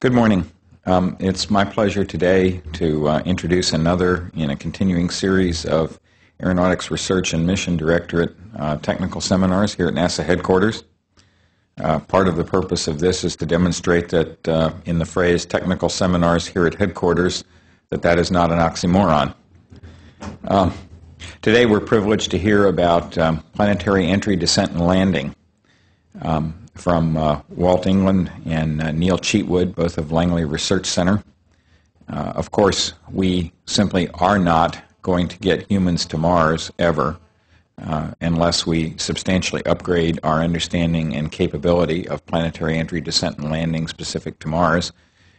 Good morning. It's my pleasure today to introduce another in a continuing series of Aeronautics Research and Mission Directorate technical seminars here at NASA headquarters. Part of the purpose of this is to demonstrate that in the phrase technical seminars here at headquarters, that is not an oxymoron. Today we're privileged to hear about planetary entry, descent, and landing from Walt England and Neil Cheatwood, both of Langley Research Center. Of course, we simply are not going to get humans to Mars ever unless we substantially upgrade our understanding and capability of planetary entry, descent, and landing specific to Mars.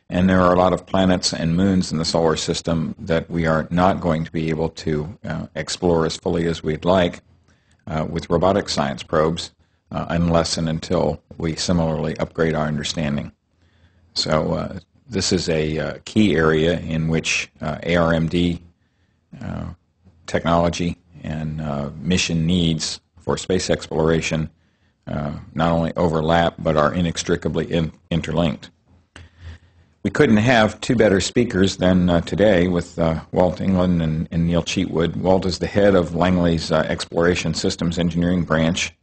And there are a lot of planets and moons in the solar system that we are not going to be able to explore as fully as we'd like with robotic science probes unless and until we similarly upgrade our understanding. So this is a key area in which ARMD technology and mission needs for space exploration not only overlap but are inextricably interlinked. We couldn't have two better speakers than today with Walt England and Neil Cheatwood. Walt is the head of Langley's Exploration Systems Engineering branch,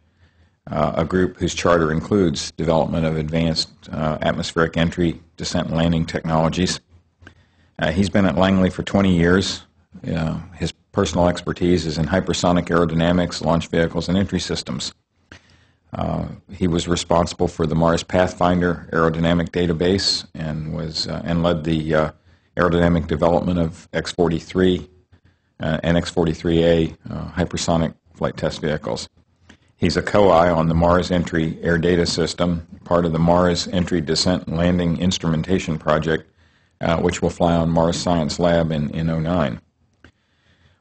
a group whose charter includes development of advanced atmospheric entry, descent, and landing technologies. He's been at Langley for 20 years. His personal expertise is in hypersonic aerodynamics, launch vehicles, and entry systems. He was responsible for the Mars Pathfinder aerodynamic database and led the aerodynamic development of X-43 and X-43A hypersonic flight test vehicles. He's a co-eye on the Mars Entry Air Data System, part of the Mars Entry Descent and Landing Instrumentation Project, which will fly on Mars Science Lab in 2009.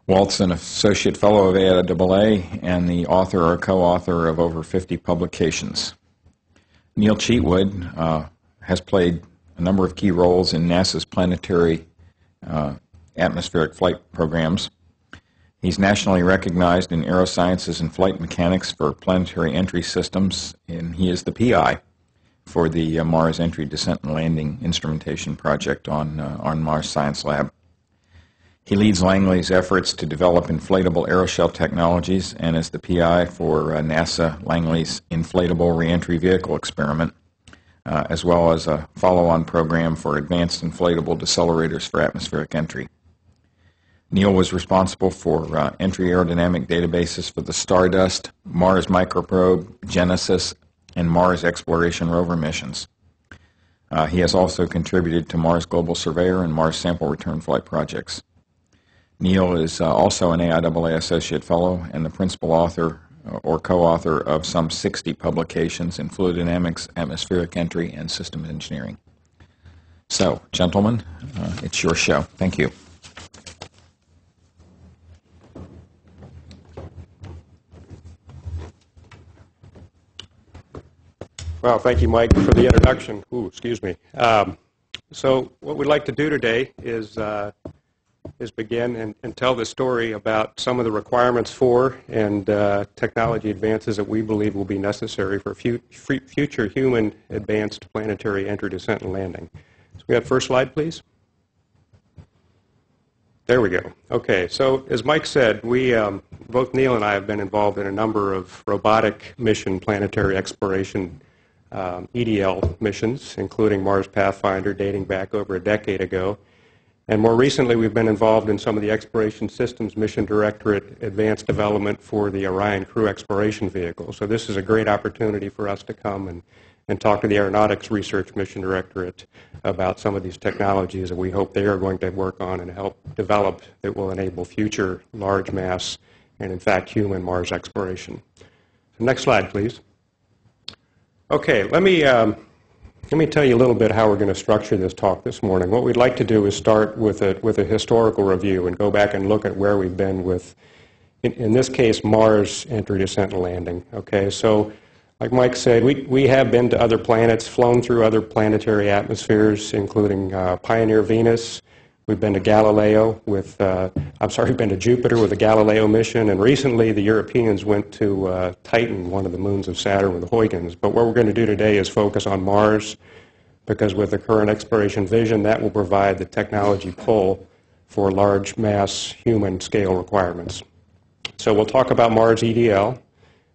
Walt's an associate fellow of AAA and the author or co-author of over 50 publications. Neil Cheatwood has played a number of key roles in NASA's planetary atmospheric flight programs. He's nationally recognized in aerosciences and flight mechanics for planetary entry systems, and he is the PI for the Mars Entry Descent and Landing Instrumentation Project on Mars Science Lab. He leads Langley's efforts to develop inflatable aeroshell technologies and is the PI for NASA Langley's inflatable reentry vehicle experiment, as well as a follow-on program for advanced inflatable decelerators for atmospheric entry. Neil was responsible for entry aerodynamic databases for the Stardust, Mars Microprobe, Genesis, and Mars Exploration Rover missions. He has also contributed to Mars Global Surveyor and Mars Sample Return Flight projects. Neil is also an AIAA Associate Fellow and the principal author or co-author of some 60 publications in fluid dynamics, atmospheric entry, and system engineering. So, gentlemen, it's your show. Thank you. Well, thank you, Mike, for the introduction. Excuse me. So what we'd like to do today is begin and tell the story about some of the requirements for and technology advances that we believe will be necessary for future human advanced planetary entry, descent, and landing. So we have first slide, please. There we go. Okay, so as Mike said, we both Neil and I have been involved in a number of robotic mission planetary exploration EDL missions, including Mars Pathfinder dating back over a decade ago. And more recently, we've been involved in some of the Exploration Systems Mission Directorate advanced development for the Orion Crew Exploration Vehicle. So this is a great opportunity for us to come and talk to the Aeronautics Research Mission Directorate about some of these technologies that we hope they are going to work on and help develop that will enable future large mass and, in fact, human Mars exploration. So next slide, please. Okay, let me tell you a little bit how we're going to structure this talk this morning. What we'd like to do is start with a historical review and go back and look at where we've been with, in this case, Mars entry, descent, and landing. Okay, so like Mike said, we have been to other planets, flown through other planetary atmospheres, including Pioneer Venus. We've been to Galileo we've been to Jupiter with the Galileo mission, and recently the Europeans went to Titan, one of the moons of Saturn, with the Huygens. But what we're going to do today is focus on Mars, because with the current exploration vision, that will provide the technology pull for large mass human scale requirements. So we'll talk about Mars EDL,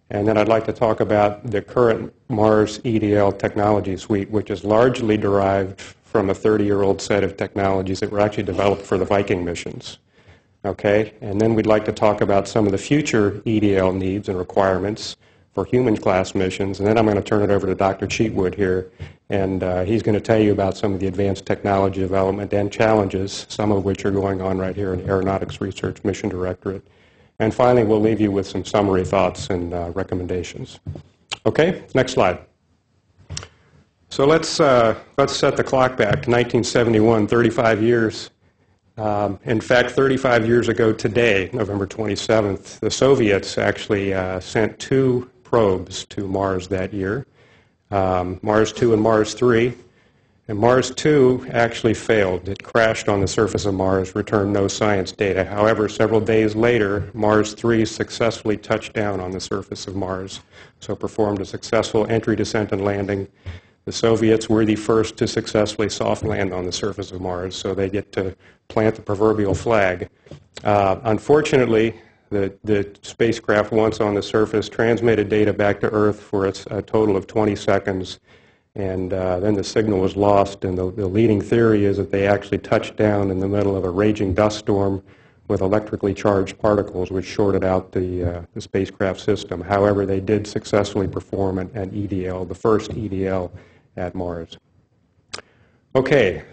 and then I'd like to talk about the current Mars EDL technology suite, which is largely derived from a 30-year-old set of technologies that were actually developed for the Viking missions. Okay, and then we'd like to talk about some of the future EDL needs and requirements for human-class missions, and then I'm going to turn it over to Dr. Cheatwood here, and he's going to tell you about some of the advanced technology development and challenges, some of which are going on right here in the Aeronautics Research Mission Directorate. And finally, we'll leave you with some summary thoughts and recommendations. Okay, next slide. So let's set the clock back. 1971, 35 years. In fact, 35 years ago today, November 27th, the Soviets actually sent 2 probes to Mars that year, Mars 2 and Mars 3. And Mars 2 actually failed. It crashed on the surface of Mars, returned no science data. However, several days later, Mars 3 successfully touched down on the surface of Mars, so performed a successful entry, descent, and landing. The Soviets were the first to successfully soft land on the surface of Mars, so they get to plant the proverbial flag. Unfortunately, the spacecraft, once on the surface, transmitted data back to Earth for a total of 20 seconds, and then the signal was lost, and the leading theory is that they actually touched down in the middle of a raging dust storm with electrically charged particles, which shorted out the spacecraft system. However, they did successfully perform an EDL, the first EDL at Mars. Okay,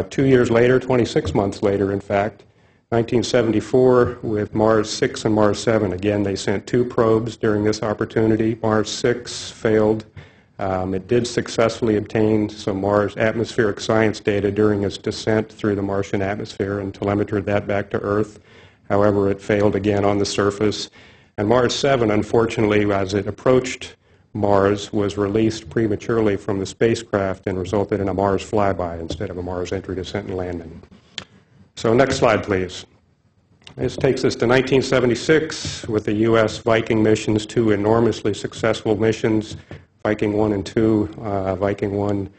2 years later, 26 months later, in fact, 1974, with Mars 6 and Mars 7, again, they sent 2 probes during this opportunity. Mars 6 failed. It did successfully obtain some Mars atmospheric science data during its descent through the Martian atmosphere and telemetred that back to Earth. However, it failed again on the surface. And Mars 7, unfortunately, as it approached Mars, was released prematurely from the spacecraft and resulted in a Mars flyby instead of a Mars entry, descent, and landing. So next slide, please. This takes us to 1976 with the U.S. Viking missions, 2 enormously successful missions, Viking 1 and 2. Viking 1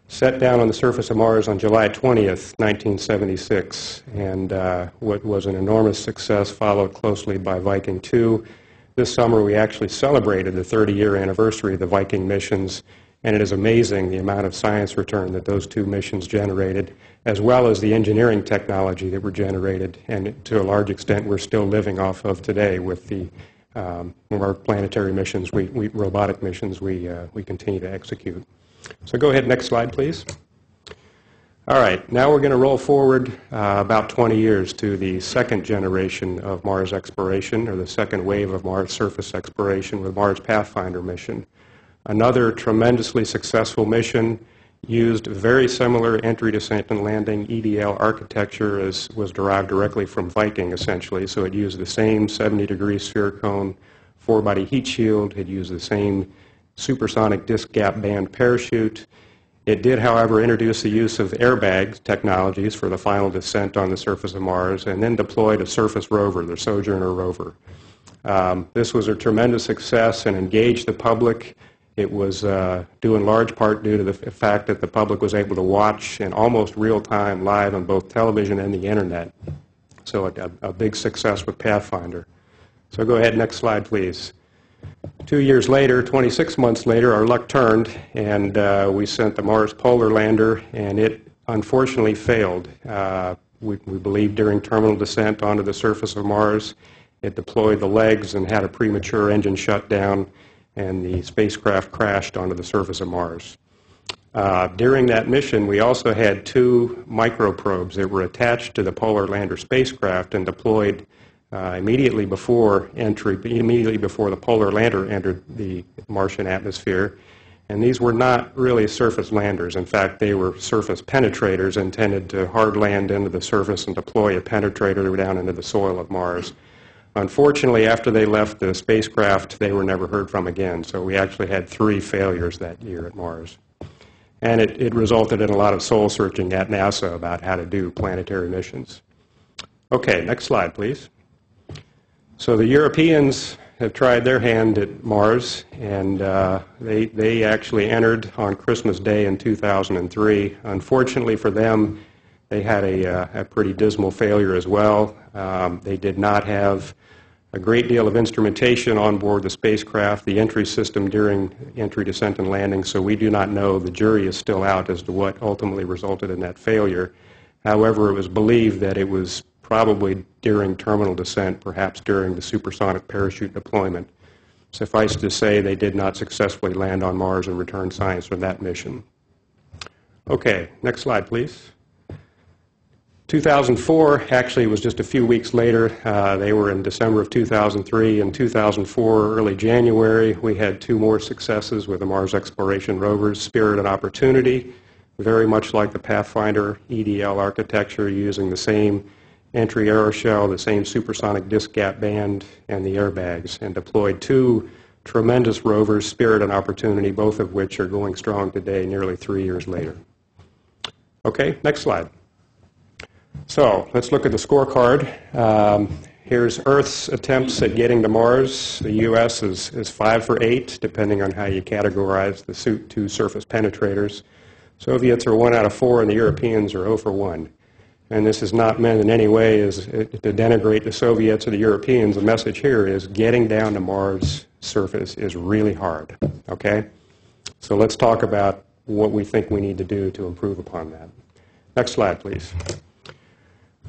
set down on the surface of Mars on July 20th, 1976, and what was an enormous success followed closely by Viking 2. This summer we actually celebrated the 30-year anniversary of the Viking missions, and it is amazing the amount of science return that those 2 missions generated, as well as the engineering technology that were generated, and to a large extent we're still living off of today with the our planetary missions, robotic missions we continue to execute. So go ahead, next slide, please. All right, now we're going to roll forward about 20 years to the second generation of Mars exploration, or the second wave of Mars surface exploration with Mars Pathfinder mission. Another tremendously successful mission, used very similar entry, descent, and landing EDL architecture as was derived directly from Viking, essentially. So it used the same 70-degree sphere cone, 4-body heat shield. It used the same supersonic disk gap band parachute. It did, however, introduce the use of airbag technologies for the final descent on the surface of Mars, and then deployed a surface rover, the Sojourner rover. This was a tremendous success and engaged the public. It was due in large part due to the fact that the public was able to watch in almost real time live on both television and the internet. So a big success with Pathfinder. So go ahead, next slide, please. 2 years later, 26 months later, our luck turned, and we sent the Mars Polar Lander, and it unfortunately failed. We believe during terminal descent onto the surface of Mars, it deployed the legs and had a premature engine shutdown, and the spacecraft crashed onto the surface of Mars. During that mission, we also had 2 microprobes that were attached to the Polar Lander spacecraft and deployed immediately before the Polar Lander entered the Martian atmosphere. And these were not really surface landers. In fact, they were surface penetrators intended to hard land into the surface and deploy a penetrator down into the soil of Mars. Unfortunately, after they left the spacecraft, they were never heard from again. So we actually had 3 failures that year at Mars. And it resulted in a lot of soul searching at NASA about how to do planetary missions. Okay, next slide, please. So the Europeans have tried their hand at Mars, and they actually entered on Christmas Day in 2003. Unfortunately for them, they had a pretty dismal failure as well. They did not have a great deal of instrumentation on board the spacecraft, the entry system during entry, descent, and landing, so we do not know. The jury is still out as to what ultimately resulted in that failure. However, it was believed that it was probably during terminal descent, perhaps during the supersonic parachute deployment. Suffice to say, they did not successfully land on Mars and return science from that mission. Okay, next slide, please. 2004 actually was just a few weeks later. They were in December of 2003. In 2004, early January, we had two more successes with the Mars exploration rovers, Spirit and Opportunity, very much like the Pathfinder EDL architecture, using the same entry aeroshell, the same supersonic disk gap band, and the airbags, and deployed two tremendous rovers, Spirit and Opportunity, both of which are going strong today, nearly 3 years later. Okay, next slide. So let's look at the scorecard. Here's Earth's attempts at getting to Mars. The U.S. is 5 for 8, depending on how you categorize the two surface penetrators. Soviets are 1 out of 4, and the Europeans are 0 for 1. And this is not meant in any way as to denigrate the Soviets or the Europeans. The message here is getting down to Mars' surface is really hard. Okay? So let's talk about what we think we need to do to improve upon that. Next slide, please.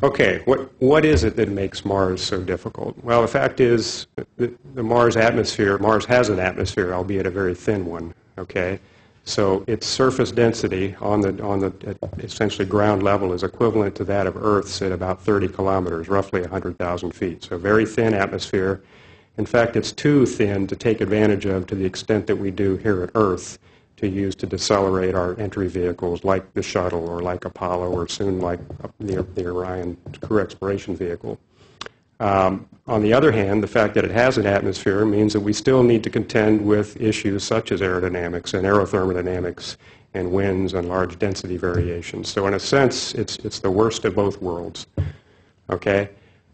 Okay, what is it that makes Mars so difficult? Well, the fact is the Mars atmosphere, Mars has an atmosphere, albeit a very thin one, okay? So its surface density on the essentially ground level is equivalent to that of Earth's at about 30 kilometers, roughly 100,000 feet. So very thin atmosphere. In fact, it's too thin to take advantage of to the extent that we do here at Earth, to use to decelerate our entry vehicles like the shuttle or like Apollo or soon like the Orion crew exploration vehicle. On the other hand, the fact that it has an atmosphere means that we still need to contend with issues such as aerodynamics and aerothermodynamics and winds and large density variations. So in a sense, it's the worst of both worlds. Okay?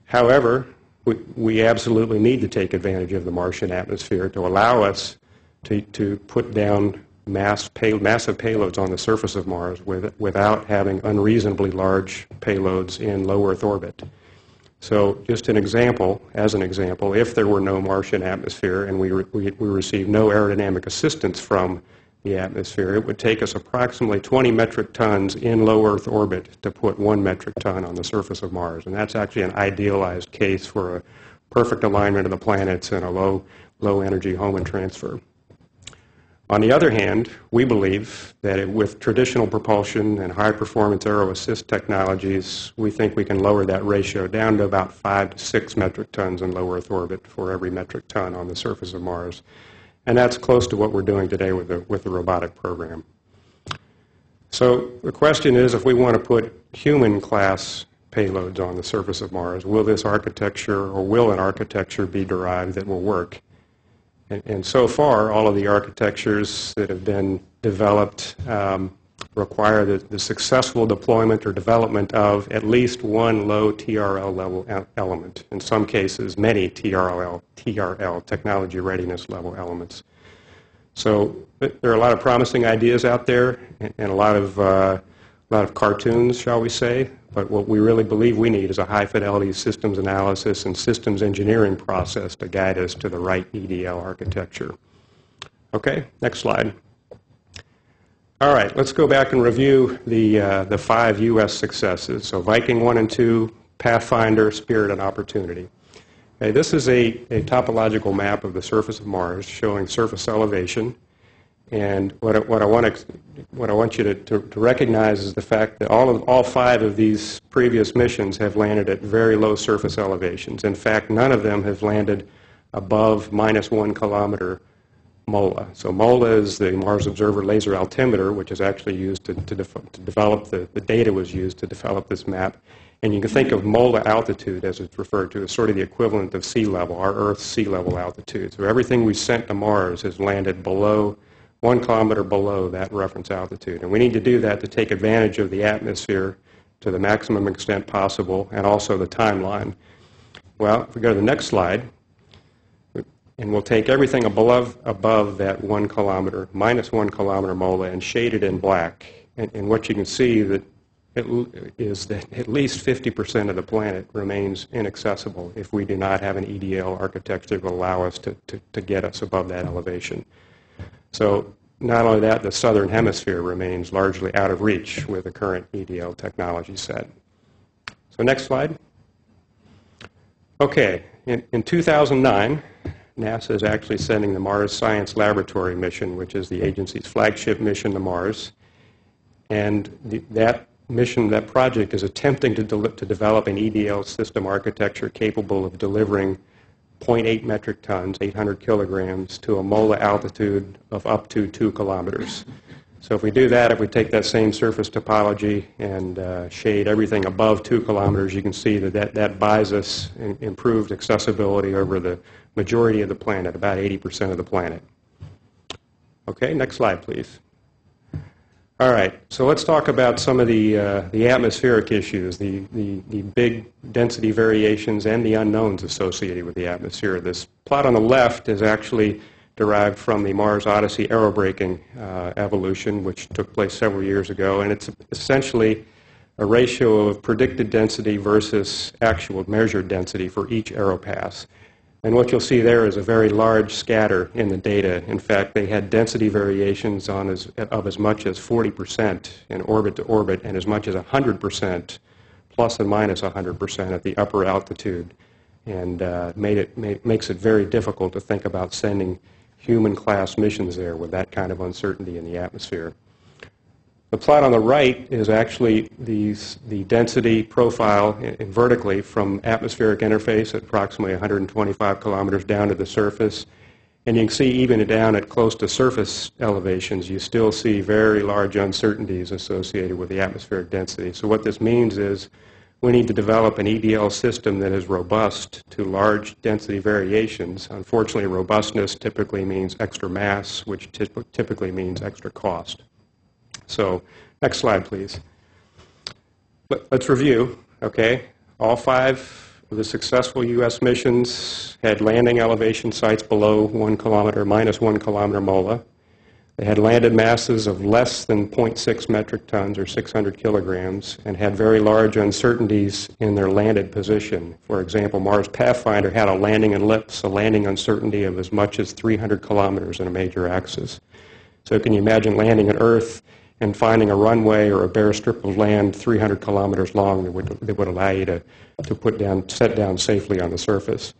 However, we absolutely need to take advantage of the Martian atmosphere to allow us to put down massive payloads on the surface of Mars without having unreasonably large payloads in low Earth orbit. So just as an example, if there were no Martian atmosphere and we received no aerodynamic assistance from the atmosphere, it would take us approximately 20 metric tons in low Earth orbit to put 1 metric ton on the surface of Mars. And that's actually an idealized case for a perfect alignment of the planets and a low energy Hohmann transfer. On the other hand, we believe that with traditional propulsion and high-performance aero-assist technologies, we think we can lower that ratio down to about 5 to 6 metric tons in low Earth orbit for every metric ton on the surface of Mars. And that's close to what we're doing today with the robotic program. So the question is, if we want to put human-class payloads on the surface of Mars, will this architecture, or will an architecture be derived that will work? And so far, all of the architectures that have been developed require the successful deployment or development of at least one low TRL level element. In some cases, many TRL, technology readiness level elements. So there are a lot of promising ideas out there and a lot of cartoons, shall we say. But what we really believe we need is a high-fidelity systems analysis and systems engineering process to guide us to the right EDL architecture. Okay, next slide. All right, let's go back and review the 5 U.S. successes. So Viking 1 and 2, Pathfinder, Spirit, and Opportunity. Okay, this is a topological map of the surface of Mars showing surface elevation. And what I want you to recognize is the fact that all 5 of these previous missions have landed at very low surface elevations. In fact, none of them have landed above -1 kilometer MOLA. So MOLA is the Mars Observer Laser Altimeter, which is actually used to develop the data was used to develop this map. And you can think of MOLA altitude, as it's referred to, as sort of the equivalent of sea level, our Earth's sea level altitude. So everything we sent to Mars has landed below 1 kilometer below that reference altitude. And we need to do that to take advantage of the atmosphere to the maximum extent possible and also the timeline. Well, if we go to the next slide, and we'll take everything above that 1 kilometer, minus 1 kilometer MOLA, and shade it in black. And what you can see is that at least 50% of the planet remains inaccessible if we do not have an EDL architecture that will allow us to get us above that elevation. So not only that, the southern hemisphere remains largely out of reach with the current EDL technology set. So next slide. Okay, in 2009, NASA is actually sending the Mars Science Laboratory mission, which is the agency's flagship mission to Mars. And that mission, that project, is attempting to develop an EDL system architecture capable of delivering 0.8 metric tons, 800 kilograms, to a MOLA altitude of up to 2 kilometers. So if we do that, if we take that same surface topology and shade everything above 2 kilometers, you can see that buys us improved accessibility over the majority of the planet, about 80% of the planet. Okay, next slide, please. All right, so let's talk about some of the atmospheric issues, the big density variations and the unknowns associated with the atmosphere. This plot on the left is actually derived from the Mars Odyssey aerobraking evolution, which took place several years ago, and it's essentially a ratio of predicted density versus actual measured density for each aeropass. And what you'll see there is a very large scatter in the data. In fact, they had density variations of as much as 40% in orbit to orbit and as much as 100%, plus and minus 100% at the upper altitude. And makes it very difficult to think about sending human-class missions there with that kind of uncertainty in the atmosphere. The plot on the right is actually the density profile vertically from atmospheric interface at approximately 125 kilometers down to the surface. And you can see even down at close to surface elevations, you still see very large uncertainties associated with the atmospheric density. So what this means is we need to develop an EDL system that is robust to large density variations. Unfortunately, robustness typically means extra mass, which typically means extra cost. So, next slide, please. Let's review, okay? All 5 of the successful U.S. missions had landing elevation sites below 1 kilometer, minus 1 kilometer MOLA. They had landed masses of less than 0.6 metric tons, or 600 kilograms, and had very large uncertainties in their landed position. For example, Mars Pathfinder had a landing ellipse, a landing uncertainty of as much as 300 kilometers in a major axis. So can you imagine landing at Earth and finding a runway or a bare strip of land 300 kilometers long that would allow you to set down safely on the surface?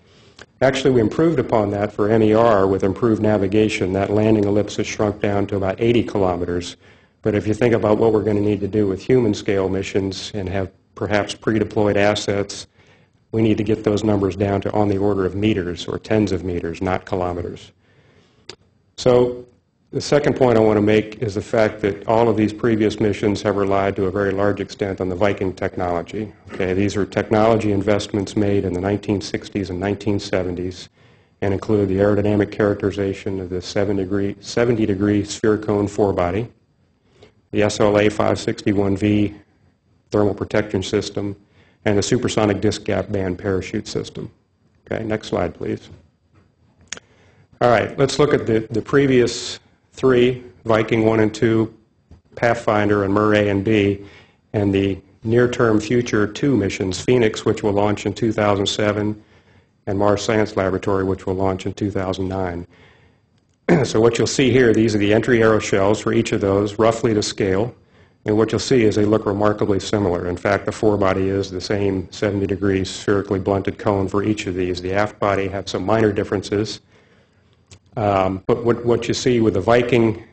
Actually, we improved upon that for MER with improved navigation. That landing ellipse has shrunk down to about 80 kilometers. But if you think about what we're going to need to do with human-scale missions and have perhaps pre-deployed assets, we need to get those numbers down to on the order of meters or tens of meters, not kilometers. So the second point I want to make is the fact that all of these previous missions have relied to a very large extent on the Viking technology. Okay, these are technology investments made in the 1960s and 1970s and include the aerodynamic characterization of the 70-degree sphericone forebody, the SLA 561V thermal protection system, and the supersonic disk gap band parachute system. Okay, next slide, please. All right, let's look at the previous 3, Viking 1 and 2, Pathfinder, and MER A and B, and the near-term future 2 missions, Phoenix, which will launch in 2007, and Mars Science Laboratory, which will launch in 2009. So what you'll see here, these are the entry aeroshells for each of those, roughly to scale, and what you'll see is they look remarkably similar. In fact, the forebody is the same 70 degrees spherically blunted cone for each of these. The aft body has some minor differences. But what you see with the Viking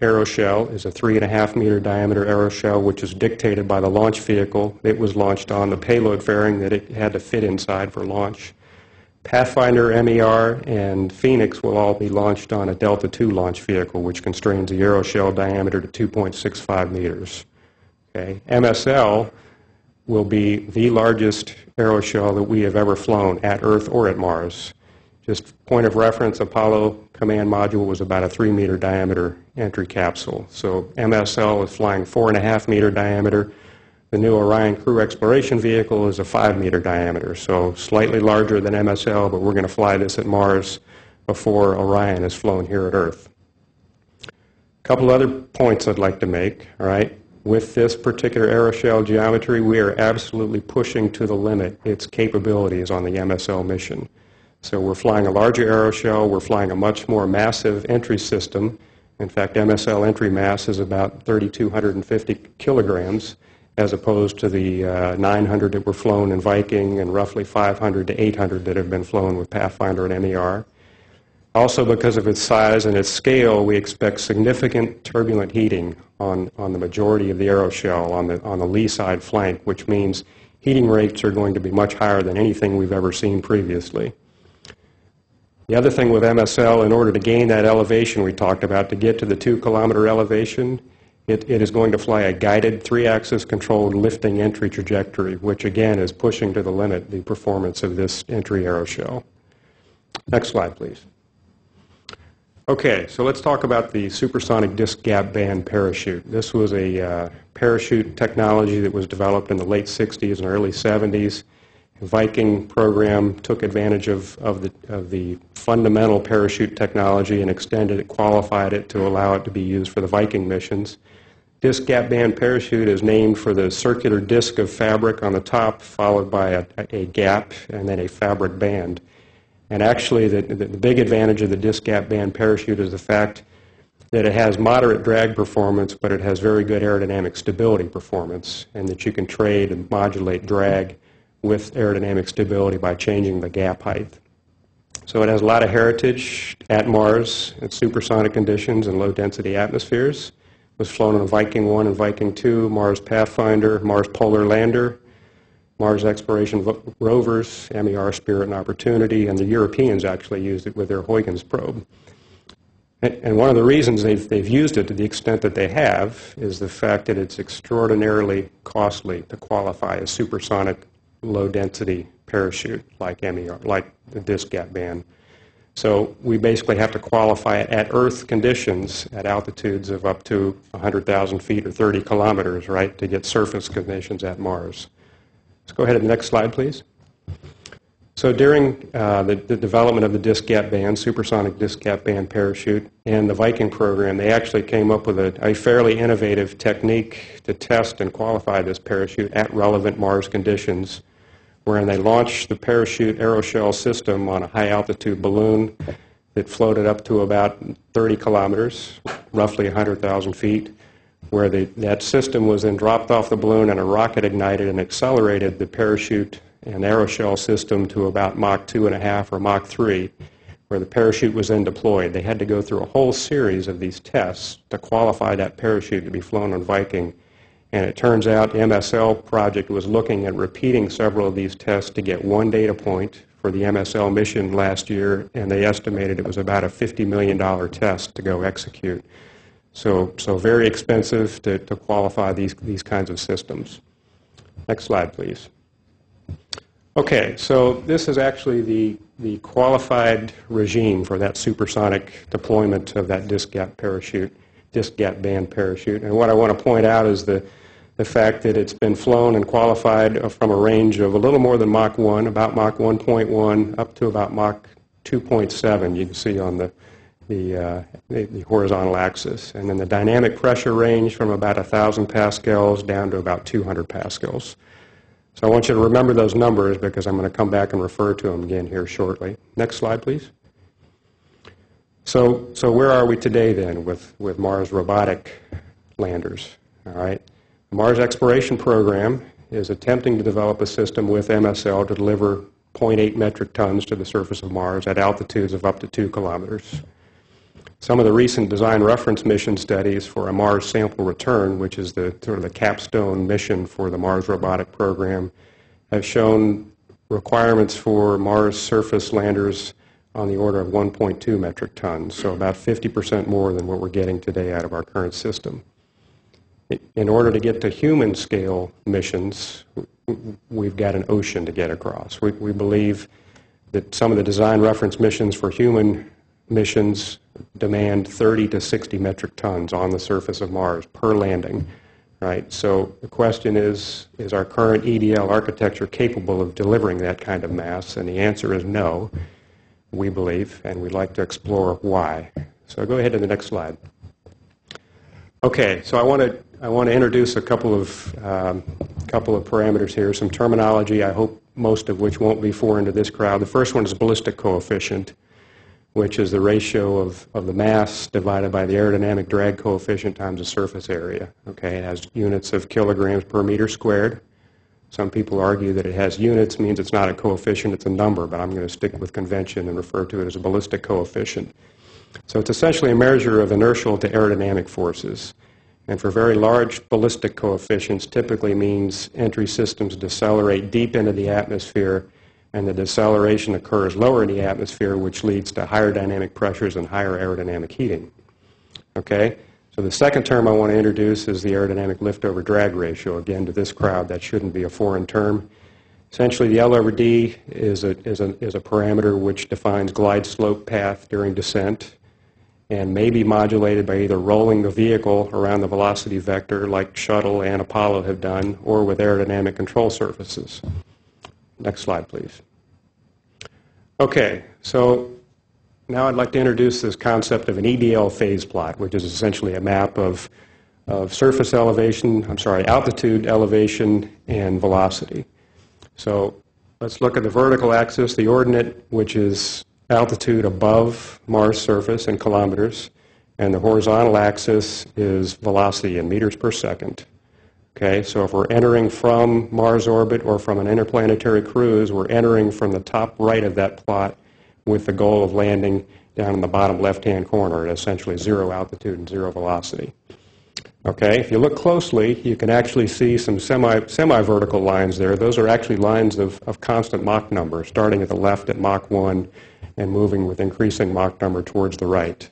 aeroshell is a 3.5 meter diameter aeroshell, which is dictated by the launch vehicle it was launched on, the payload fairing that it had to fit inside for launch. Pathfinder, MER, and Phoenix will all be launched on a Delta II launch vehicle, which constrains the aeroshell diameter to 2.65 meters. Okay. MSL will be the largest aeroshell that we have ever flown at Earth or at Mars. Just point of reference, Apollo command module was about a 3 meter diameter entry capsule. So MSL is flying 4.5 meter diameter. The new Orion crew exploration vehicle is a 5 meter diameter. So slightly larger than MSL, but we're going to fly this at Mars before Orion is flown here at Earth. A couple other points I'd like to make, all right? With this particular aeroshell geometry, we are absolutely pushing to the limit its capabilities on the MSL mission. So we're flying a larger aeroshell, we're flying a much more massive entry system. In fact, MSL entry mass is about 3,250 kilograms, as opposed to the 900 that were flown in Viking and roughly 500 to 800 that have been flown with Pathfinder and MER. Also, because of its size and its scale, we expect significant turbulent heating on the majority of the aeroshell on the lee side flank, which means heating rates are going to be much higher than anything we've ever seen previously. The other thing with MSL, in order to gain that elevation we talked about, to get to the 2-kilometer elevation, it is going to fly a guided 3-axis controlled lifting entry trajectory, which again is pushing to the limit the performance of this entry aeroshell. Next slide, please. Okay, so let's talk about the supersonic disc gap band parachute. This was a parachute technology that was developed in the late 60s and early 70s. The Viking program took advantage of the fundamental parachute technology and extended it, qualified it to allow it to be used for the Viking missions. Disc gap band parachute is named for the circular disc of fabric on the top, followed by a gap and then a fabric band. And actually, the big advantage of the disc gap band parachute is the fact that it has moderate drag performance, but it has very good aerodynamic stability performance, and that you can trade and modulate drag with aerodynamic stability by changing the gap height. So it has a lot of heritage at Mars at supersonic conditions and low-density atmospheres. It was flown on Viking 1 and Viking 2, Mars Pathfinder, Mars Polar Lander, Mars Exploration Rovers, MER Spirit and Opportunity, and the Europeans actually used it with their Huygens probe. And one of the reasons they've used it to the extent that they have is the fact that it's extraordinarily costly to qualify as supersonic low-density parachute like MER, like the disc gap band. So we basically have to qualify it at Earth conditions at altitudes of up to 100,000 feet or 30 kilometers, right, to get surface conditions at Mars. Let's go ahead to the next slide, please. So during the development of the disc gap band, supersonic disc gap band parachute, and the Viking program, they actually came up with a fairly innovative technique to test and qualify this parachute at relevant Mars conditions, wherein they launched the parachute aeroshell system on a high-altitude balloon that floated up to about 30 kilometers, roughly 100,000 feet, where that system was then dropped off the balloon and a rocket ignited and accelerated the parachute and aeroshell system to about Mach 2.5 or Mach 3, where the parachute was then deployed. They had to go through a whole series of these tests to qualify that parachute to be flown on Viking. And it turns out the MSL project was looking at repeating several of these tests to get one data point for the MSL mission last year, and they estimated it was about a $50 million test to go execute. So very expensive to qualify these kinds of systems. Next slide, please. Okay, so this is actually the qualified regime for that supersonic deployment of that disc gap band parachute. And what I want to point out is the fact that it's been flown and qualified from a range of a little more than Mach 1, about Mach 1.1, up to about Mach 2.7, you can see on the horizontal axis. And then the dynamic pressure range from about 1,000 pascals down to about 200 pascals. So I want you to remember those numbers because I'm going to come back and refer to them again here shortly. Next slide, please. So where are we today then with Mars robotic landers? All right. The Mars Exploration Program is attempting to develop a system with MSL to deliver 0.8 metric tons to the surface of Mars at altitudes of up to 2 kilometers. Some of the recent design reference mission studies for a Mars sample return, which is the sort of the capstone mission for the Mars robotic program, have shown requirements for Mars surface landers on the order of 1.2 metric tons, so about 50% more than what we're getting today out of our current system. In order to get to human scale missions, we've got an ocean to get across. We believe that some of the design reference missions for human missions demand 30 to 60 metric tons on the surface of Mars per landing, right? So the question is our current EDL architecture capable of delivering that kind of mass? And the answer is no. we believe, and we'd like to explore why. So go ahead to the next slide. Okay, so I want to introduce a couple of parameters here, some terminology, I hope most of which won't be foreign to this crowd. The first one is ballistic coefficient, which is the ratio of the mass divided by the aerodynamic drag coefficient times the surface area. Okay, it has units of kilograms per meter squared. Some people argue that it has units, means it's not a coefficient, it's a number, but I'm going to stick with convention and refer to it as a ballistic coefficient. So it's essentially a measure of inertial to aerodynamic forces. And for very large ballistic coefficients, typically means entry systems decelerate deep into the atmosphere, and the deceleration occurs lower in the atmosphere, which leads to higher dynamic pressures and higher aerodynamic heating. Okay? So the second term I want to introduce is the aerodynamic lift-over-drag ratio. Again, to this crowd, that shouldn't be a foreign term. Essentially, the L over D is a parameter which defines glide slope path during descent and may be modulated by either rolling the vehicle around the velocity vector like Shuttle and Apollo have done, or with aerodynamic control surfaces. Next slide, please. Okay, so now I'd like to introduce this concept of an EDL phase plot, which is essentially a map of surface elevation, altitude, elevation, and velocity. So let's look at the vertical axis, the ordinate, which is altitude above Mars surface in kilometers, and the horizontal axis is velocity in meters per second. Okay, so if we're entering from Mars orbit or from an interplanetary cruise, we're entering from the top right of that plot with the goal of landing down in the bottom left-hand corner at essentially zero altitude and zero velocity. Okay, if you look closely, you can actually see some semi-vertical lines there. Those are actually lines of constant Mach number, starting at the left at Mach 1 and moving with increasing Mach number towards the right.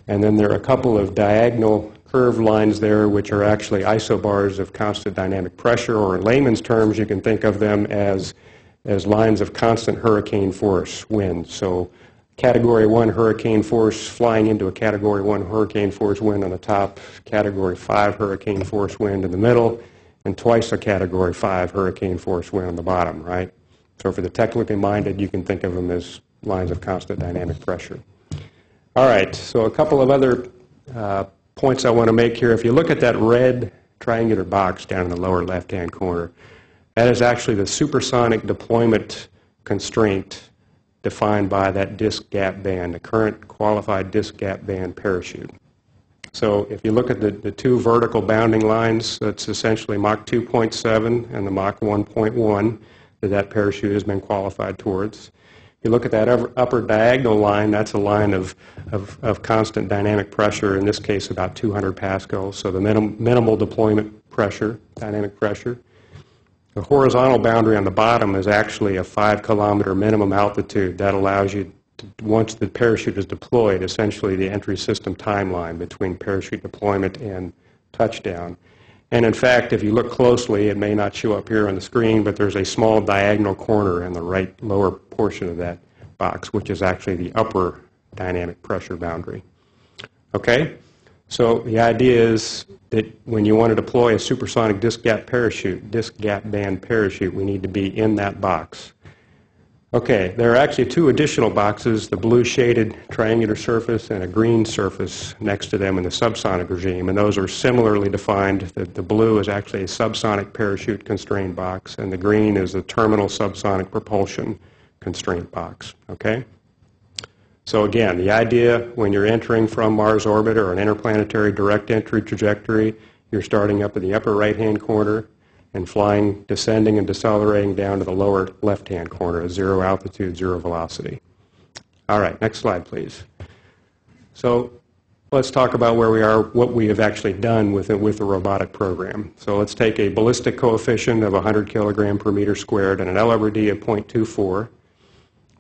And then there are a couple of diagonal curved lines there, which are actually isobars of constant dynamic pressure, or in layman's terms, you can think of them as lines of constant hurricane force wind. So Category 1 hurricane force flying into a Category 1 hurricane force wind on the top, Category 5 hurricane force wind in the middle, and twice a Category 5 hurricane force wind on the bottom, right? So for the technically minded, you can think of them as lines of constant dynamic pressure. All right, so a couple of other points I want to make here. If you look at that red triangular box down in the lower left-hand corner, that is actually the supersonic deployment constraint defined by that disk gap band, the current qualified disk gap band parachute. So if you look at the two vertical bounding lines, that's essentially Mach 2.7 and the Mach 1.1 that parachute has been qualified towards. You look at that upper diagonal line, that's a line of constant dynamic pressure, in this case about 200 pascals, so the minimal deployment pressure, dynamic pressure. The horizontal boundary on the bottom is actually a 5-kilometer minimum altitude. That allows you, once the parachute is deployed, essentially the entry system timeline between parachute deployment and touchdown. And in fact, if you look closely, it may not show up here on the screen, but there's a small diagonal corner in the right lower portion of that box, which is actually the upper dynamic pressure boundary. Okay? So the idea is that when you want to deploy a supersonic disk gap band parachute, we need to be in that box. Okay, there are actually two additional boxes, the blue shaded triangular surface and a green surface next to them in the subsonic regime, and those are similarly defined. The blue is actually a subsonic parachute constrained box, and the green is a terminal subsonic propulsion constraint box. Okay? So again, the idea when you're entering from Mars orbit or an interplanetary direct entry trajectory, you're starting up in the upper right-hand corner and flying, descending and decelerating down to the lower left-hand corner at zero altitude, zero velocity. All right, next slide, please. So let's talk about where we are, what we have actually done with the robotic program. So let's take a ballistic coefficient of 100 kilogram per meter squared and an L over D of 0.24,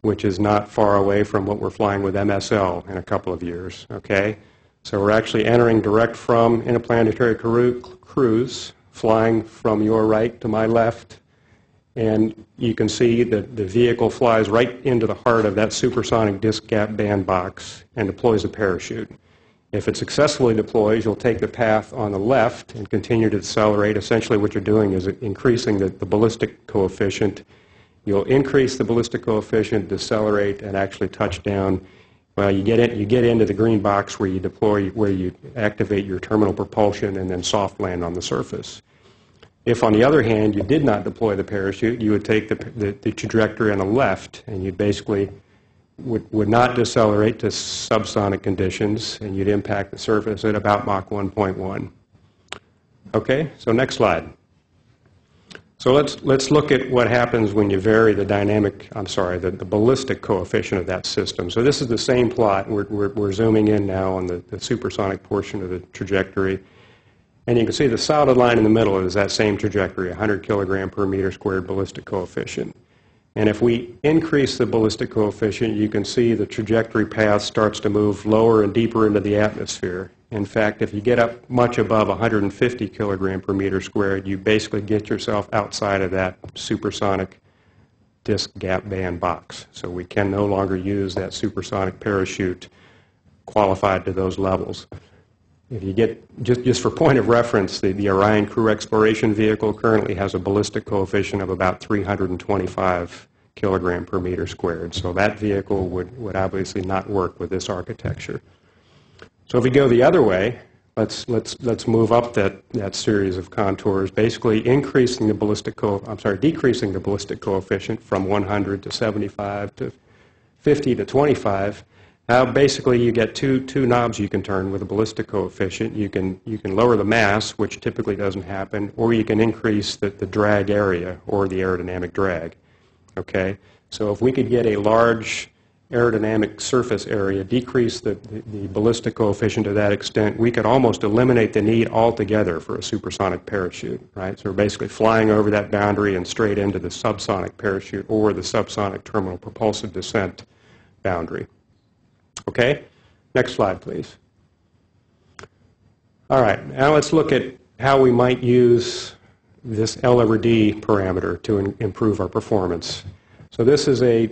which is not far away from what we're flying with MSL in a couple of years, okay? So we're actually entering direct from interplanetary cruise, flying from your right to my left, and you can see that the vehicle flies right into the heart of that supersonic disk gap band box and deploys a parachute. If it successfully deploys, you'll take the path on the left and continue to decelerate. Essentially what you're doing is increasing the ballistic coefficient You'll increase the ballistic coefficient, decelerate, and actually touch down. Well, you get into the green box where you activate your terminal propulsion and then soft land on the surface. If, on the other hand, you did not deploy the parachute, you would take the trajectory on the left, and you basically would not decelerate to subsonic conditions, and you'd impact the surface at about Mach 1.1. Okay, so next slide. So let's look at what happens when you vary the the ballistic coefficient of that system. So this is the same plot. We're zooming in now on the supersonic portion of the trajectory. And you can see the solid line in the middle is that same trajectory, 100 kilogram per meter squared ballistic coefficient. And if we increase the ballistic coefficient, you can see the trajectory path starts to move lower and deeper into the atmosphere. In fact, if you get up much above 150 kilogram per meter squared, you basically get yourself outside of that supersonic disk gap band box. So we can no longer use that supersonic parachute qualified to those levels. If you get, just for point of reference, the Orion Crew Exploration Vehicle currently has a ballistic coefficient of about 325 kilogram per meter squared. So that vehicle would obviously not work with this architecture. So if we go the other way, let's move up that series of contours, basically decreasing the ballistic coefficient from 100 to 75 to 50 to 25. Now basically you get two knobs you can turn with a ballistic coefficient. You can lower the mass, which typically doesn't happen, or you can increase the drag area or the aerodynamic drag. Okay? So if we could get a large aerodynamic surface area, decrease the ballistic coefficient to that extent, we could almost eliminate the need altogether for a supersonic parachute, right? So we're basically flying over that boundary and straight into the subsonic parachute or the subsonic terminal propulsive descent boundary. Okay? Next slide, please. All right, now let's look at how we might use this L/D parameter to improve our performance. So this is a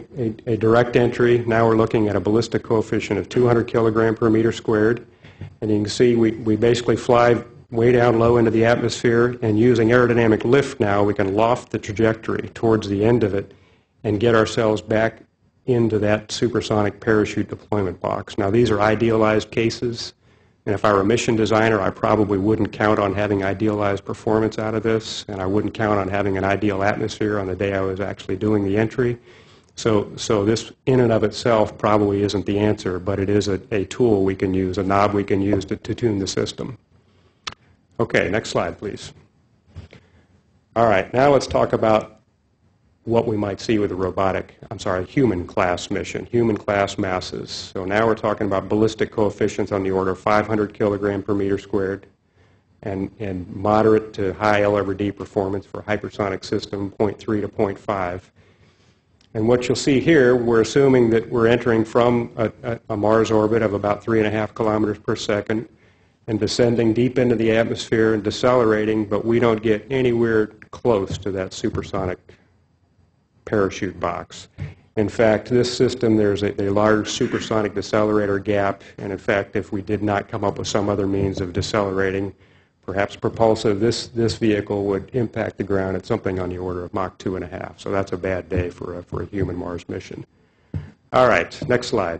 direct entry. Now we're looking at a ballistic coefficient of 200 kilogram per meter squared. And you can see we basically fly way down low into the atmosphere, and using aerodynamic lift now, we can loft the trajectory towards the end of it and get ourselves back into that supersonic parachute deployment box. Now these are idealized cases, and if I were a mission designer, I probably wouldn't count on having idealized performance out of this, and I wouldn't count on having an ideal atmosphere on the day I was actually doing the entry. So this in and of itself probably isn't the answer, but it is a tool we can use, a knob we can use to tune the system. Okay, next slide, please. All right, now let's talk about what we might see with a human class mission, human class masses. So now we're talking about ballistic coefficients on the order of 500 kilogram per meter squared and moderate to high L/D performance for hypersonic system 0.3 to 0.5. And what you'll see here, we're assuming that we're entering from a Mars orbit of about 3.5 kilometers per second and descending deep into the atmosphere and decelerating, but we don't get anywhere close to that supersonic parachute box. In fact, this system, there's a large supersonic decelerator gap, and in fact, if we did not come up with some other means of decelerating, perhaps propulsive, this vehicle would impact the ground at something on the order of Mach 2.5. So that's a bad day for a human Mars mission. All right, next slide.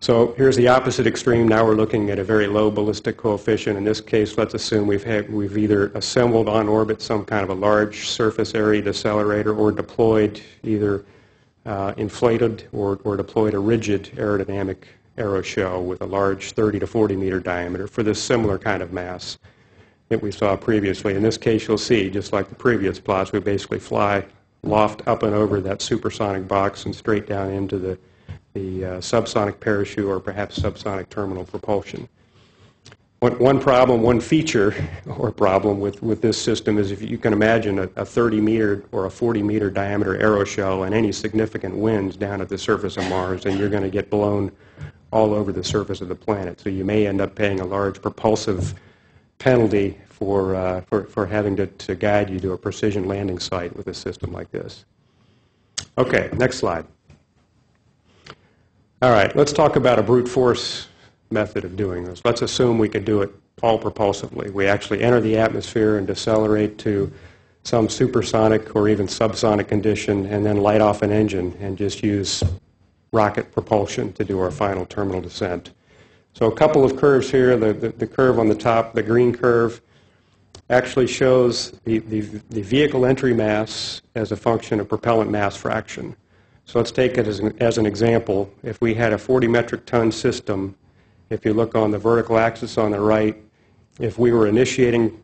So here's the opposite extreme. Now we're looking at a very low ballistic coefficient. In this case, let's assume we've either assembled on orbit some kind of a large surface area decelerator or deployed either inflated or deployed a rigid aerodynamic aeroshell with a large 30 to 40 meter diameter for this similar kind of mass that we saw previously. In this case, you'll see, just like the previous plots, we basically loft up and over that supersonic box and straight down into the subsonic parachute or perhaps subsonic terminal propulsion. One feature or problem with this system is if you can imagine a 30 meter or a 40 meter diameter aeroshell and any significant winds down at the surface of Mars, and you're going to get blown all over the surface of the planet. So you may end up paying a large propulsive penalty for having to guide you to a precision landing site with a system like this. Okay, next slide. All right, let's talk about a brute force method of doing this. Let's assume we could do it all propulsively. We actually enter the atmosphere and decelerate to some supersonic or even subsonic condition, and then light off an engine and just use rocket propulsion to do our final terminal descent. So a couple of curves here. The curve on the top, the green curve, actually shows the vehicle entry mass as a function of propellant mass fraction. So let's take it as an example. If we had a 40 metric ton system, if you look on the vertical axis on the right, if we were initiating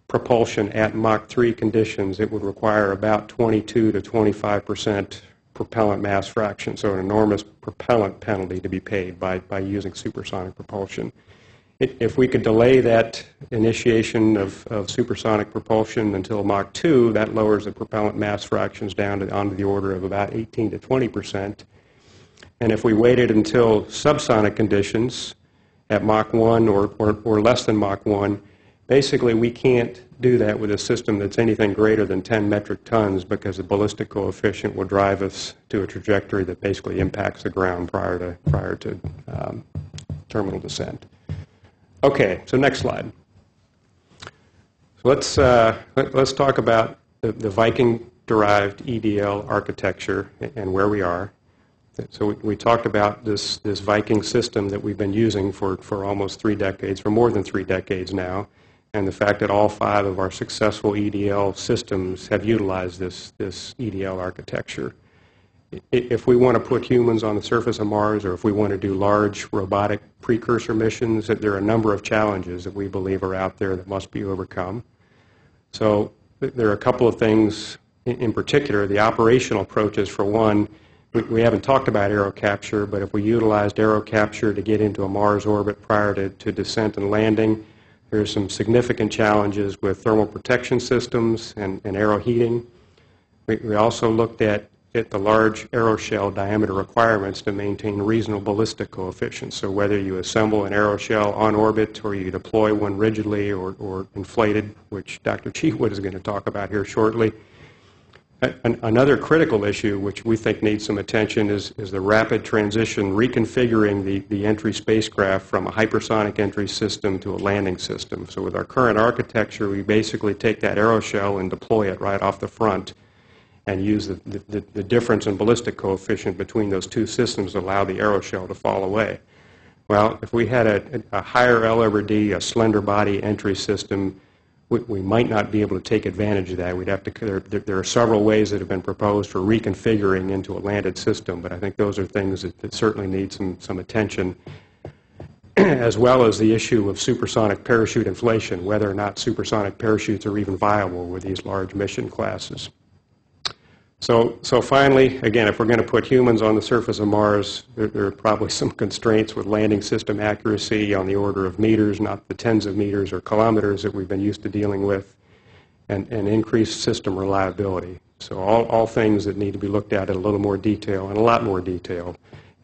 propulsion at Mach 3 conditions, it would require about 22 to 25% propellant mass fraction, so an enormous propellant penalty to be paid by using supersonic propulsion. If we could delay that initiation of supersonic propulsion until Mach 2, that lowers the propellant mass fractions down to onto the order of about 18 to 20%. And if we waited until subsonic conditions at Mach 1 or less than Mach 1, basically we can't do that with a system that's anything greater than 10 metric tons because the ballistic coefficient will drive us to a trajectory that basically impacts the ground prior to terminal descent. Okay, so next slide. So let's talk about the Viking derived EDL architecture and where we are. So we talked about this Viking system that we've been using for almost 3 decades, for more than 3 decades now, and the fact that all 5 of our successful EDL systems have utilized this EDL architecture. If we want to put humans on the surface of Mars, or if we want to do large robotic precursor missions, there are a number of challenges that we believe are out there that must be overcome. So there are a couple of things in particular. The operational approaches, for one, we haven't talked about aero capture, but if we utilized aero capture to get into a Mars orbit prior to descent and landing, there's some significant challenges with thermal protection systems and aero heating. We also looked at the large aeroshell diameter requirements to maintain reasonable ballistic coefficients. So whether you assemble an aeroshell on orbit or you deploy one rigidly or inflated, which Dr. Cheatwood is going to talk about here shortly. Another critical issue which we think needs some attention is the rapid transition, reconfiguring the entry spacecraft from a hypersonic entry system to a landing system. So with our current architecture, we basically take that aeroshell and deploy it right off the front and use the difference in ballistic coefficient between those two systems to allow the aeroshell to fall away. Well, if we had a higher L over D, a slender body entry system, we might not be able to take advantage of that. We'd have to. There are several ways that have been proposed for reconfiguring into a landed system, but I think those are things that certainly need some attention, as well as the issue of supersonic parachute inflation, whether or not supersonic parachutes are even viable with these large mission classes. So finally, again, if we're going to put humans on the surface of Mars, there are probably some constraints with landing system accuracy on the order of meters, not the tens of meters or kilometers that we've been used to dealing with, and increased system reliability. So all things that need to be looked at in a little more detail, and a lot more detail,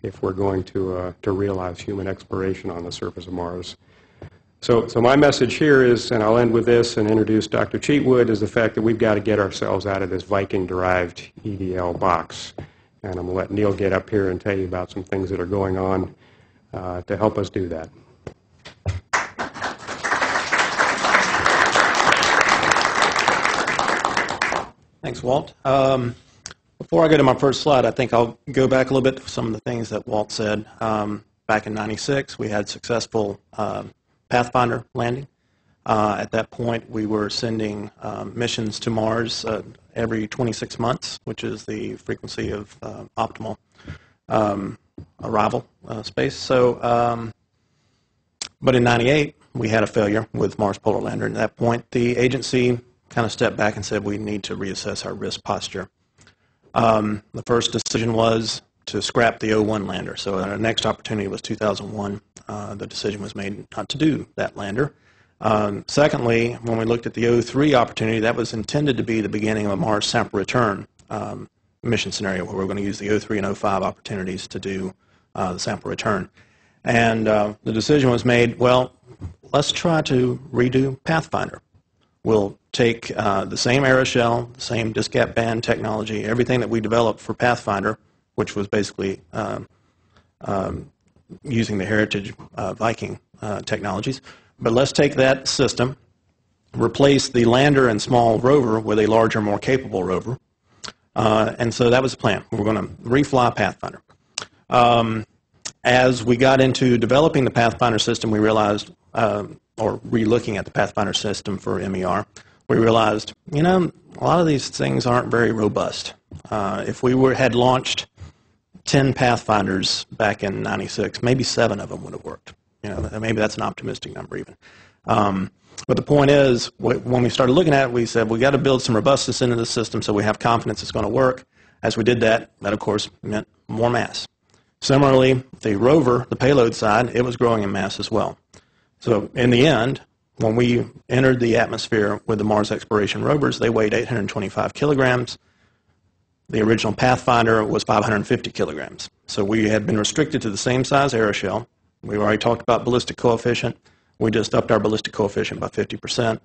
if we're going to realize human exploration on the surface of Mars. So my message here is, and I'll end with this and introduce Dr. Cheatwood, is the fact that we've got to get ourselves out of this Viking-derived EDL box. And I'm going to let Neil get up here and tell you about some things that are going on to help us do that. Thanks, Walt. Before I go to my first slide, I think I'll go back a little bit to some of the things that Walt said. Back in '96, we had successful Pathfinder landing. At that point, we were sending missions to Mars every 26 months, which is the frequency of optimal arrival space. So, but in '98, we had a failure with Mars Polar Lander. And at that point, the agency kind of stepped back and said we need to reassess our risk posture. The first decision was to scrap the 01 lander. So our next opportunity was 2001. The decision was made not to do that lander. Secondly, when we looked at the 03 opportunity, that was intended to be the beginning of a Mars sample return mission scenario where we're going to use the 03 and 05 opportunities to do the sample return. And the decision was made, well, let's try to redo Pathfinder. We'll take the same aeroshell, the same disk gap band technology, everything that we developed for Pathfinder, which was basically using the heritage Viking technologies. But let's take that system replace the lander and small rover with a larger, more capable rover. And so that was the plan. We were going to refly Pathfinder. As we got into developing the Pathfinder system, we realized, or re-looking at the Pathfinder system for MER, we realized, a lot of these things aren't very robust. If we had launched 10 Pathfinders back in '96, maybe 7 of them would have worked. Maybe that's an optimistic number even. But the point is, when we started looking at it, we said, we got to build some robustness into the system so we have confidence it's going to work. As we did that, of course meant more mass. Similarly, the rover, the payload side, it was growing in mass as well. So in the end, when we entered the atmosphere with the Mars exploration rovers, they weighed 825 kilograms. The original Pathfinder was 550 kilograms. So we had been restricted to the same size aeroshell. We've already talked about ballistic coefficient. We just upped our ballistic coefficient by 50%.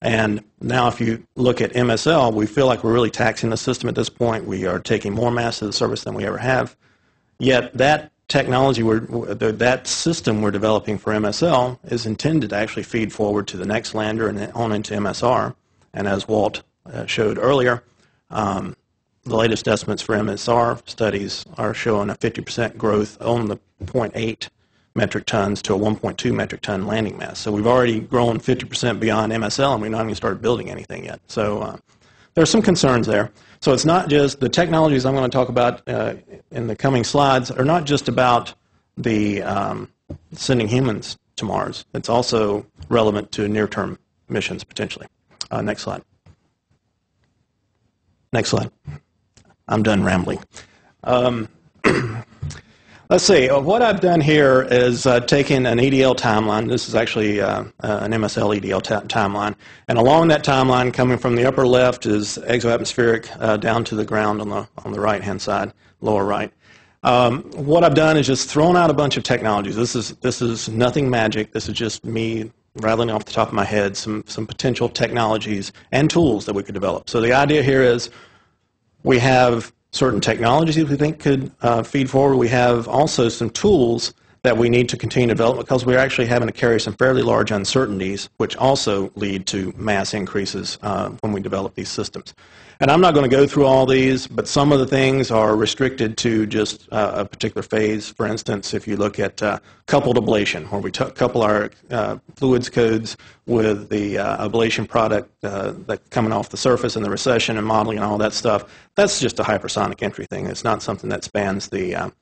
And now if you look at MSL, we feel like we're really taxing the system at this point. We are taking more mass to the surface than we ever have. Yet that technology, that system we're developing for MSL is intended to actually feed forward to the next lander and on into MSR. And as Walt showed earlier, the latest estimates for MSR studies are showing a 50% growth on the 0.8 metric tons to a 1.2 metric ton landing mass. So we've already grown 50% beyond MSL, and we've not even started building anything yet. So there's some concerns there. So it's not just the technologies I'm going to talk about in the coming slides are not just about the sending humans to Mars. It's also relevant to near-term missions potentially. Next slide. Next slide. I'm done rambling. Let's see. What I've done here is taken an EDL timeline. This is actually an MSL EDL timeline. And along that timeline, coming from the upper left, is exoatmospheric down to the ground on the right-hand side, lower right. What I've done is just thrown out a bunch of technologies. This is nothing magic. This is just me rattling off the top of my head some potential technologies and tools that we could develop. So the idea here is we have certain technologies that we think could feed forward. We have also some tools that we need to continue to develop because we're actually having to carry some fairly large uncertainties, which also lead to mass increases when we develop these systems. And I'm not going to go through all these, but some of the things are restricted to just a particular phase. For instance, if you look at coupled ablation, where we couple our fluids codes with the ablation product that's coming off the surface and the recession and modeling and all that stuff, that's just a hypersonic entry thing. It's not something that spans the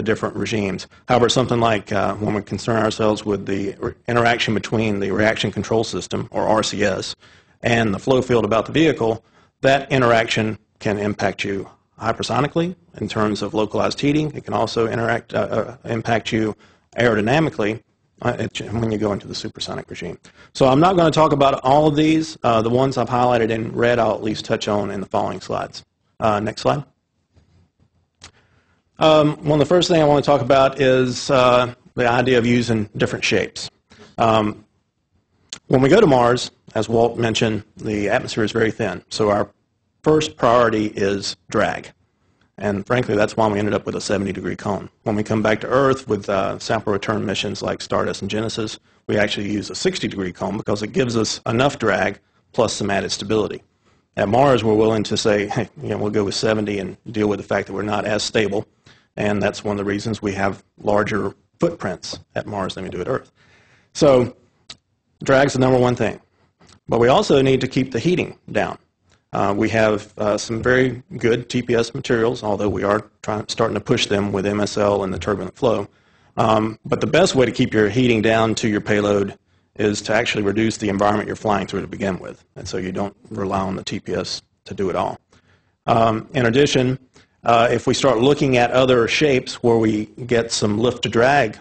different regimes. However, something like when we concern ourselves with the interaction between the reaction control system, or RCS, and the flow field about the vehicle, that interaction can impact you hypersonically in terms of localized heating. It can also impact you aerodynamically when you go into the supersonic regime. So I'm not going to talk about all of these. The ones I've highlighted in red I'll at least touch on in the following slides. Next slide. One of the first things I want to talk about is the idea of using different shapes. When we go to Mars, as Walt mentioned, the atmosphere is very thin, so our first priority is drag. And frankly, that's why we ended up with a 70-degree cone. When we come back to Earth with sample return missions like Stardust and Genesis, we actually use a 60-degree cone because it gives us enough drag plus some added stability. At Mars, we're willing to say, hey, we'll go with 70 and deal with the fact that we're not as stable, and that's one of the reasons we have larger footprints at Mars than we do at Earth. So drag's the number one thing. But we also need to keep the heating down. We have some very good TPS materials, although we are starting to push them with MSL and the turbulent flow. But the best way to keep your heating down to your payload is to actually reduce the environment you're flying through to begin with, and so you don't rely on the TPS to do it all. In addition, if we start looking at other shapes where we get some lift to drag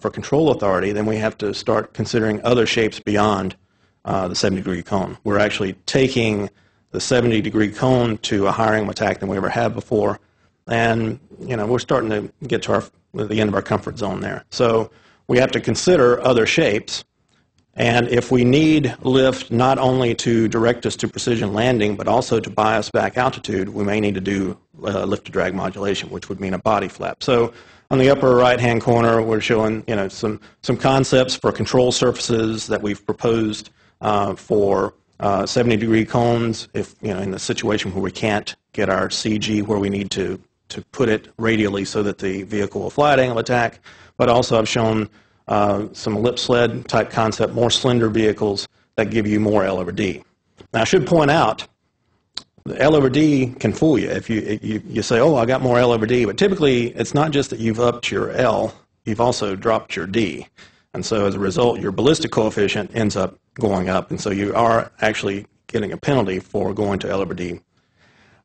for control authority, then we have to start considering other shapes beyond the 70-degree cone. We're actually taking the 70-degree cone to a higher angle of attack than we ever have before, and we're starting to get to the end of our comfort zone there. So we have to consider other shapes, and if we need lift not only to direct us to precision landing, but also to buy us back altitude, we may need to do lift to drag modulation, which would mean a body flap. So on the upper right-hand corner, we're showing some concepts for control surfaces that we've proposed for 70-degree cones, if in a situation where we can't get our CG where we need to put it radially so that the vehicle will fly at angle of attack. But also I've shown some lip sled type concept, more slender vehicles that give you more L over D. Now I should point out, the L over D can fool you. If you say, oh, I got more L over D, but typically it's not just that you've upped your L, you've also dropped your D. And so as a result, your ballistic coefficient ends up going up, and so you are actually getting a penalty for going to L over D.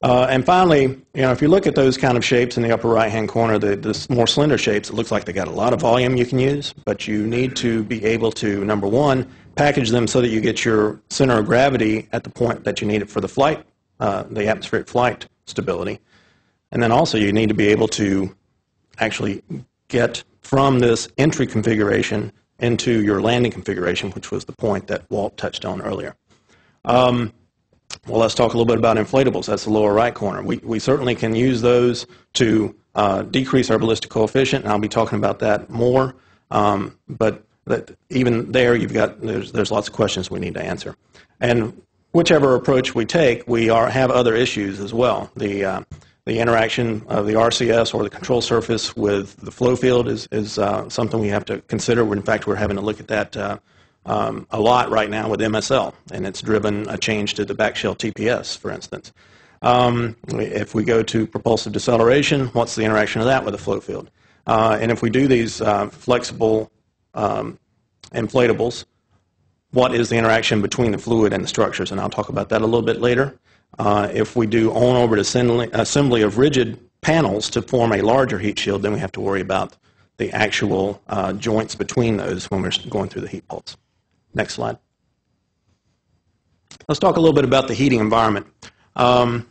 And finally, if you look at those kind of shapes in the upper right-hand corner, the more slender shapes, it looks like they got a lot of volume you can use, but you need to be able to, number one, package them so that you get your center of gravity at the point that you need it for the flight, the atmospheric flight stability. And then also you need to be able to actually get from this entry configuration into your landing configuration, which was the point that Walt touched on earlier. Well, let's talk a little bit about inflatables. That's the lower right corner. We certainly can use those to decrease our ballistic coefficient, and I'll be talking about that more. But even there, there's lots of questions we need to answer. And whichever approach we take, we have other issues as well. The interaction of the RCS or the control surface with the flow field is something we have to consider. In fact, we're having to look at that a lot right now with MSL, and it's driven a change to the backshell TPS, for instance. If we go to propulsive deceleration, what's the interaction of that with the flow field? And if we do these flexible inflatables, what is the interaction between the fluid and the structures? And I'll talk about that a little bit later. If we do on-orbit assembly of rigid panels to form a larger heat shield, then we have to worry about the actual joints between those when we're going through the heat pulse. Next slide. Let's talk a little bit about the heating environment. Up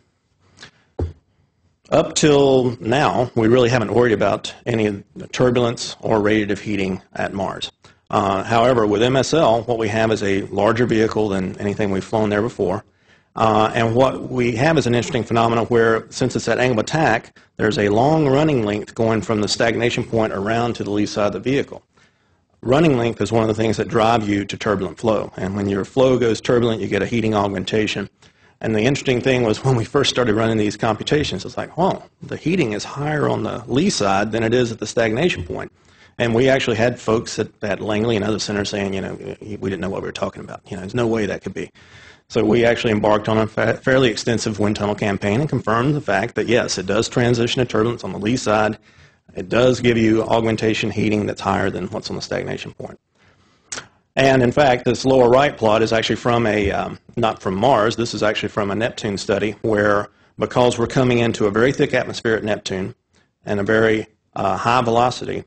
till now, we really haven't worried about any turbulence or radiative heating at Mars. However, with MSL, what we have is a larger vehicle than anything we've flown there before. And what we have is an interesting phenomenon where, since it's at angle of attack, there's a long running length going from the stagnation point around to the lee side of the vehicle. Running length is one of the things that drive you to turbulent flow. And when your flow goes turbulent, you get a heating augmentation. And the interesting thing was when we first started running these computations, it's like, oh, the heating is higher on the lee side than it is at the stagnation point. And we actually had folks at Langley and other centers saying, we didn't know what we were talking about. There's no way that could be. So we actually embarked on a fairly extensive wind tunnel campaign and confirmed the fact that, yes, it does transition to turbulence on the lee side. It does give you augmentation heating that's higher than what's on the stagnation point. And in fact, this lower right plot is actually from not from Mars, this is actually from a Neptune study where, because we're coming into a very thick atmosphere at Neptune and a very high velocity,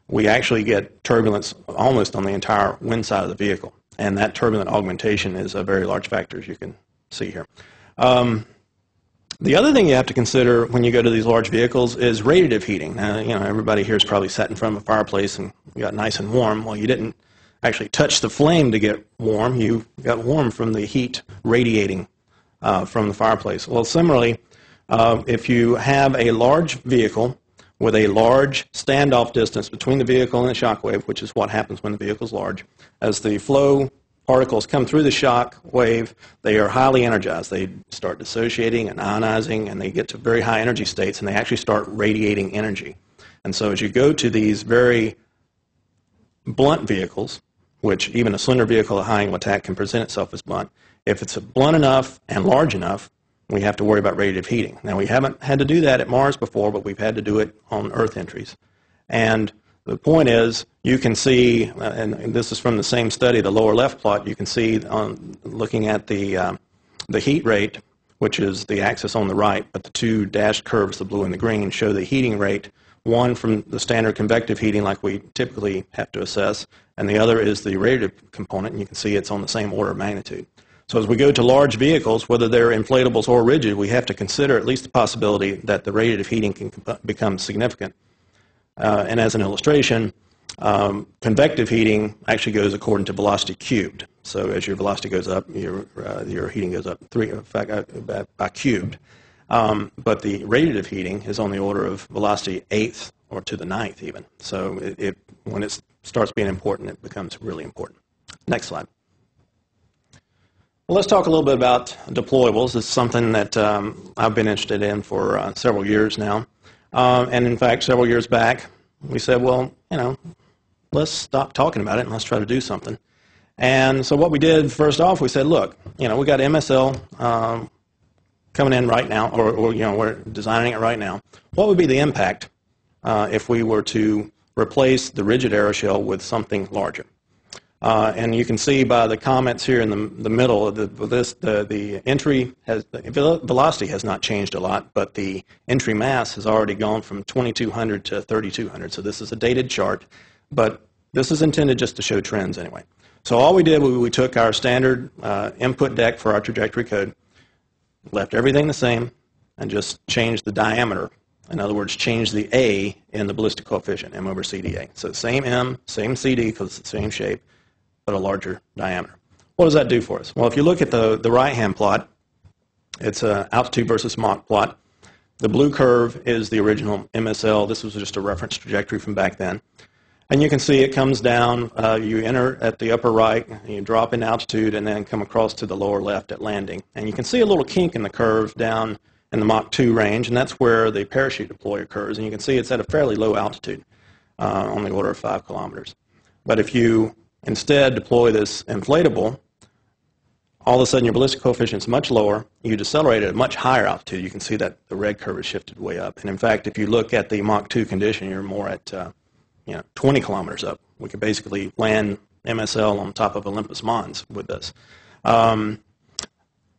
we actually get turbulence almost on the entire wind side of the vehicle. And that turbulent augmentation is a very large factor, as you can see here. The other thing you have to consider when you go to these large vehicles is radiative heating. Now, everybody here has probably sat in front of a fireplace and got nice and warm. Well, you didn't actually touch the flame to get warm. You got warm from the heat radiating from the fireplace. Well, similarly, if you have a large vehicle with a large standoff distance between the vehicle and the shock wave, which is what happens when the vehicle is large, as the flow particles come through the shock wave, they are highly energized. They start dissociating and ionizing, and they get to very high energy states, and they actually start radiating energy. And so as you go to these very blunt vehicles, which even a slender vehicle at high angle attack can present itself as blunt, if it's blunt enough and large enough, we have to worry about radiative heating. Now, we haven't had to do that at Mars before, but we've had to do it on Earth entries. And the point is, you can see, and this is from the same study, the lower left plot, you can see looking at the heat rate, which is the axis on the right, but the two dashed curves, the blue and the green, show the heating rate, one from the standard convective heating like we typically have to assess, and the other is the radiative component, and you can see it's on the same order of magnitude. So as we go to large vehicles, whether they're inflatables or rigid, we have to consider at least the possibility that the radiative heating can become significant. And as an illustration, convective heating actually goes according to velocity cubed. So as your velocity goes up, your heating goes up by cubed. But the radiative heating is on the order of velocity eighth or to the ninth even. So when it starts being important, it becomes really important. Next slide. Well, let's talk a little bit about deployables. It's something that I've been interested in for several years now. And in fact, several years back, we said, well, let's stop talking about it and let's try to do something. And so what we did, first off, we said, look, we got MSL coming in right now, or we're designing it right now. What would be the impact if we were to replace the rigid aeroshell with something larger? And you can see by the comments here in the middle of the entry the velocity has not changed a lot, but the entry mass has already gone from 2,200 to 3,200. So this is a dated chart, but this is intended just to show trends anyway. So all we did was we took our standard input deck for our trajectory code, left everything the same, and just changed the diameter. In other words, changed the A in the ballistic coefficient, M over CDA. So same M, same CD because it's the same shape, but a larger diameter. What does that do for us? Well, if you look at the right-hand plot, it's an altitude versus Mach plot. The blue curve is the original MSL. This was just a reference trajectory from back then. And you can see it comes down. You enter at the upper right, you drop in altitude, and then come across to the lower left at landing. And you can see a little kink in the curve down in the Mach 2 range, and that's where the parachute deploy occurs. And you can see it's at a fairly low altitude, on the order of 5 kilometers. But if you instead deploy this inflatable, all of a sudden your ballistic coefficient is much lower. You decelerate at a much higher altitude. You can see that the red curve is shifted way up. And in fact, if you look at the Mach 2 condition, you're more at 20 kilometers up. We could basically land MSL on top of Olympus Mons with this. The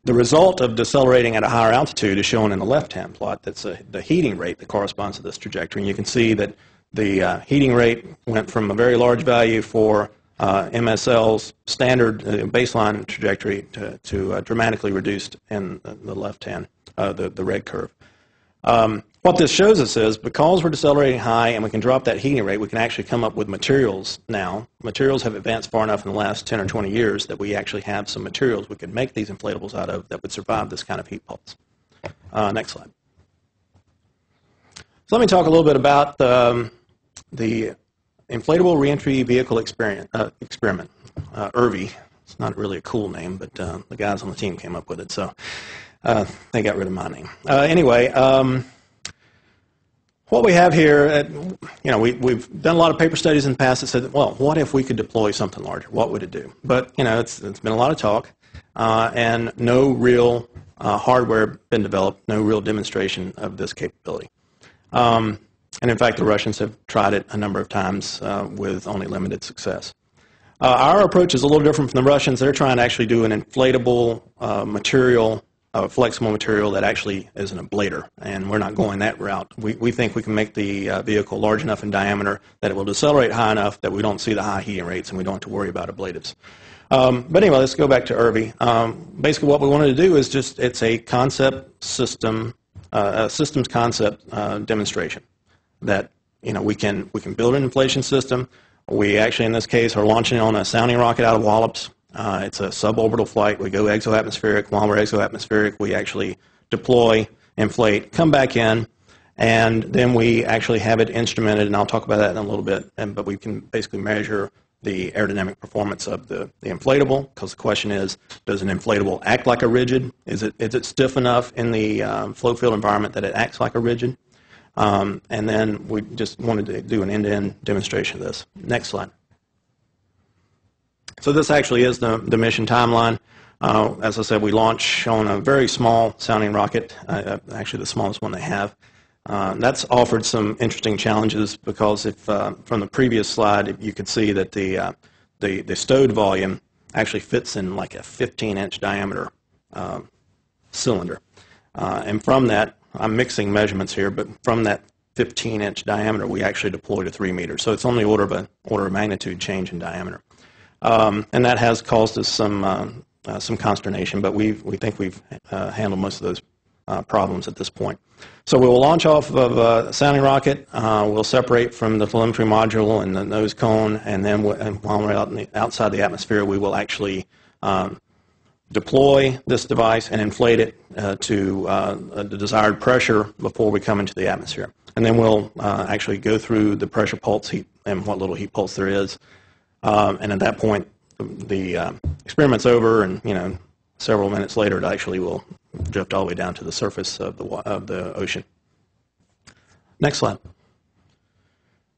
result of decelerating at a higher altitude is shown in the left-hand plot. That's the heating rate that corresponds to this trajectory. And you can see that the heating rate went from a very large value for MSL's standard baseline trajectory to dramatically reduced in the left-hand, the red curve. What this shows us is because we're decelerating high and we can drop that heating rate, we can actually come up with materials now. Materials have advanced far enough in the last 10 or 20 years that we actually have some materials we could make these inflatables out of that would survive this kind of heat pulse. Next slide. So let me talk a little bit about the Inflatable Reentry Vehicle Experiment, IRVI. It's not really a cool name, but the guys on the team came up with it, so they got rid of my name. Anyway, what we have here, we've done a lot of paper studies in the past that said, well, what if we could deploy something larger? What would it do? But, it's been a lot of talk, and no real hardware been developed, no real demonstration of this capability. And in fact, the Russians have tried it a number of times with only limited success. Our approach is a little different from the Russians. They're trying to actually do an inflatable material, flexible material that actually is an ablator, and we're not going that route. We think we can make the vehicle large enough in diameter that it will decelerate high enough that we don't see the high heating rates and we don't have to worry about ablatives. But anyway, let's go back to IRVI. Basically what we wanted to do is it's a concept system, systems concept demonstration that we can build an inflation system. We actually, in this case, are launching on a sounding rocket out of Wallops. It's a suborbital flight. We go exoatmospheric. While we're exoatmospheric, we actually deploy, inflate, come back in, and then we actually have it instrumented, and I'll talk about that in a little bit, but we can basically measure the aerodynamic performance of the inflatable, because the question is, does an inflatable act like a rigid? Is it stiff enough in the flow field environment that it acts like a rigid? And then we just wanted to do an end-to-end demonstration of this. Next slide. So this actually is the mission timeline. As I said, we launch on a very small sounding rocket, actually the smallest one they have. That's offered some interesting challenges because if from the previous slide you could see that the stowed volume actually fits in like a 15-inch diameter cylinder. And from that, I'm mixing measurements here, but from that 15-inch diameter, we actually deploy to 3 meters. So it's only order of magnitude change in diameter. And that has caused us some consternation, but we think we've handled most of those problems at this point. So we will launch off of a sounding rocket. We'll separate from the telemetry module and the nose cone, and then while we're outside the atmosphere, we will actually deploy this device and inflate it to the desired pressure before we come into the atmosphere. And then we'll actually go through the pressure pulse heat and what little heat pulse there is. And at that point, the experiment's over, and several minutes later, it actually will drift all the way down to the surface of the ocean. Next slide.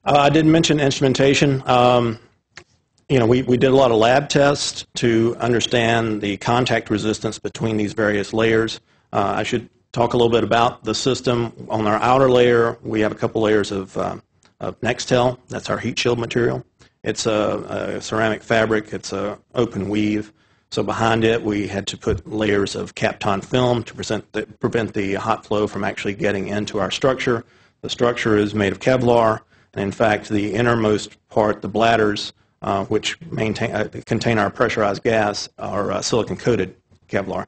I didn't mention instrumentation. We did a lot of lab tests to understand the contact resistance between these various layers. I should talk a little bit about the system. On our outer layer, we have a couple layers of Nextel. That's our heat shield material. It's a ceramic fabric. It's an open weave. So behind it, we had to put layers of Kapton film to prevent the hot flow from actually getting into our structure. The structure is made of Kevlar, and in fact, the innermost part, the bladders, which contain our pressurized gas, are silicon-coated Kevlar.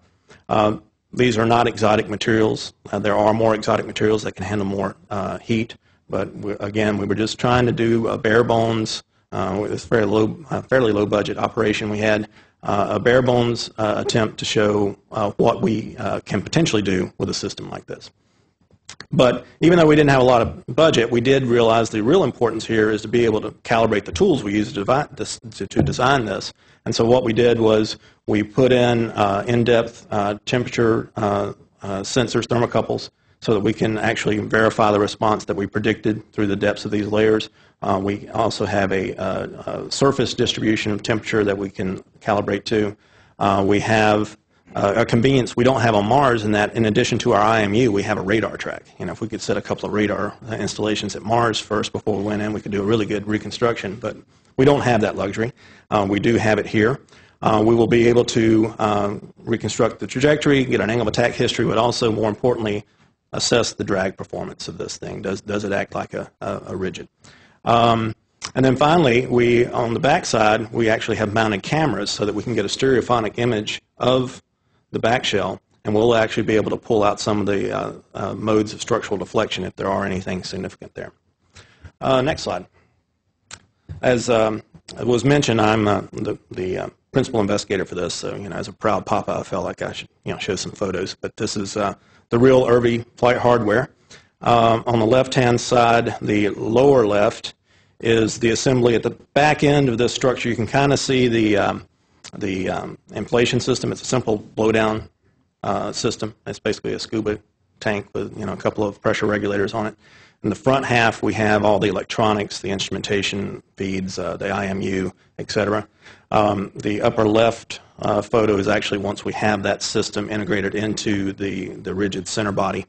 These are not exotic materials. There are more exotic materials that can handle more heat, but again, we were just trying to do a bare bones. It was a fairly low budget operation. We had a bare bones attempt to show what we can potentially do with a system like this. But even though we didn't have a lot of budget, we did realize the real importance here is to be able to calibrate the tools we use to design this. And so what we did was we put in-depth temperature sensors, thermocouples, so that we can actually verify the response that we predicted through the depths of these layers. We also have a surface distribution of temperature that we can calibrate to. We have a convenience we don't have on Mars in that in addition to our IMU, we have a radar track. If we could set a couple of radar installations at Mars first before we went in, we could do a really good reconstruction, but we don't have that luxury. We do have it here. We will be able to reconstruct the trajectory, get an angle of attack history, but also, more importantly, assess the drag performance of this thing. Does it act like a rigid? And then finally, on the back side, we actually have mounted cameras so that we can get a stereophonic image of the back shell, and we'll actually be able to pull out some of the modes of structural deflection if there are anything significant there. Next slide. As was mentioned, I'm the principal investigator for this, so as a proud papa, I felt like I should show some photos. But this is the real Irby flight hardware. On the left-hand side, the lower left, is the assembly at the back end of this structure. You can kind of see the inflation system. It's a simple blowdown system. It's basically a scuba tank with a couple of pressure regulators on it. In the front half, we have all the electronics, the instrumentation feeds, the IMU, etc. The upper left photo is actually once we have that system integrated into the rigid center body.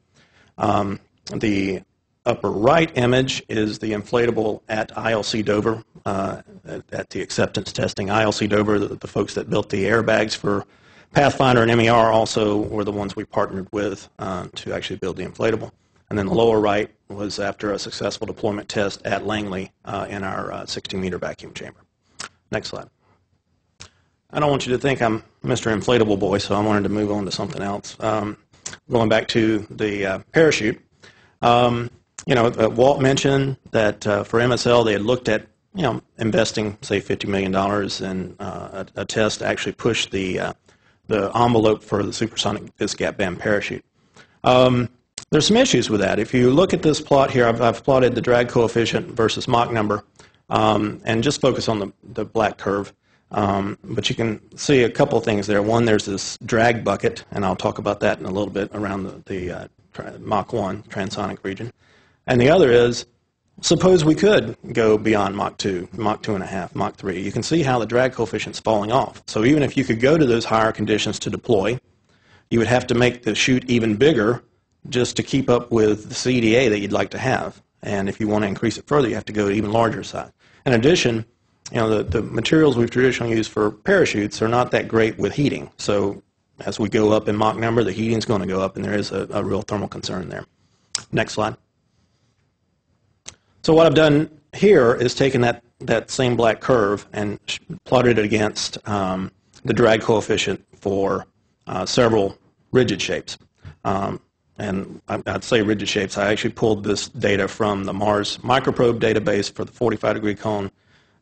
The upper right image is the inflatable at ILC Dover, at the acceptance testing. ILC Dover, the folks that built the airbags for Pathfinder and MER, also were the ones we partnered with to actually build the inflatable. And then the lower right was after a successful deployment test at Langley in our 60-meter vacuum chamber. Next slide. I don't want you to think I'm Mr. Inflatable Boy, so I wanted to move on to something else. Going back to the parachute. Walt mentioned that for MSL they had looked at investing say $50 million in a test to actually push the envelope for the supersonic disc gap band parachute. There's some issues with that. If you look at this plot here, I've plotted the drag coefficient versus Mach number, and just focus on the black curve. But you can see a couple things there. One, there's this drag bucket, and I'll talk about that in a little bit around the Mach 1 transonic region. And the other is, suppose we could go beyond Mach 2, Mach 2.5, Mach 3. You can see how the drag coefficient's falling off. So even if you could go to those higher conditions to deploy, you would have to make the chute even bigger just to keep up with the CDA that you'd like to have. And if you want to increase it further, you have to go to even larger size. In addition, the materials we've traditionally used for parachutes are not that great with heating. So as we go up in Mach number, the heating's going to go up, and there is a real thermal concern there. Next slide. So what I've done here is taken that same black curve and plotted it against the drag coefficient for several rigid shapes. And I'd say rigid shapes. I actually pulled this data from the Mars microprobe database for the 45-degree cone.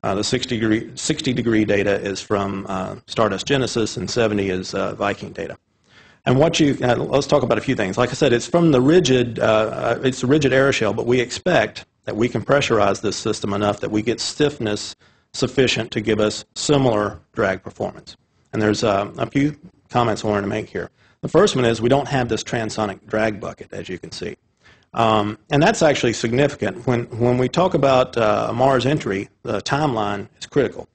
The 60-degree data is from Stardust Genesis, and 70 is Viking data. And let's talk about a few things. Like I said, it's from the rigid, it's a rigid aeroshell, but we expect that we can pressurize this system enough that we get stiffness sufficient to give us similar drag performance. And there's a few comments I wanted to make here. The first one is we don't have this transonic drag bucket, as you can see. And that's actually significant. When we talk about a Mars entry, the timeline is critical.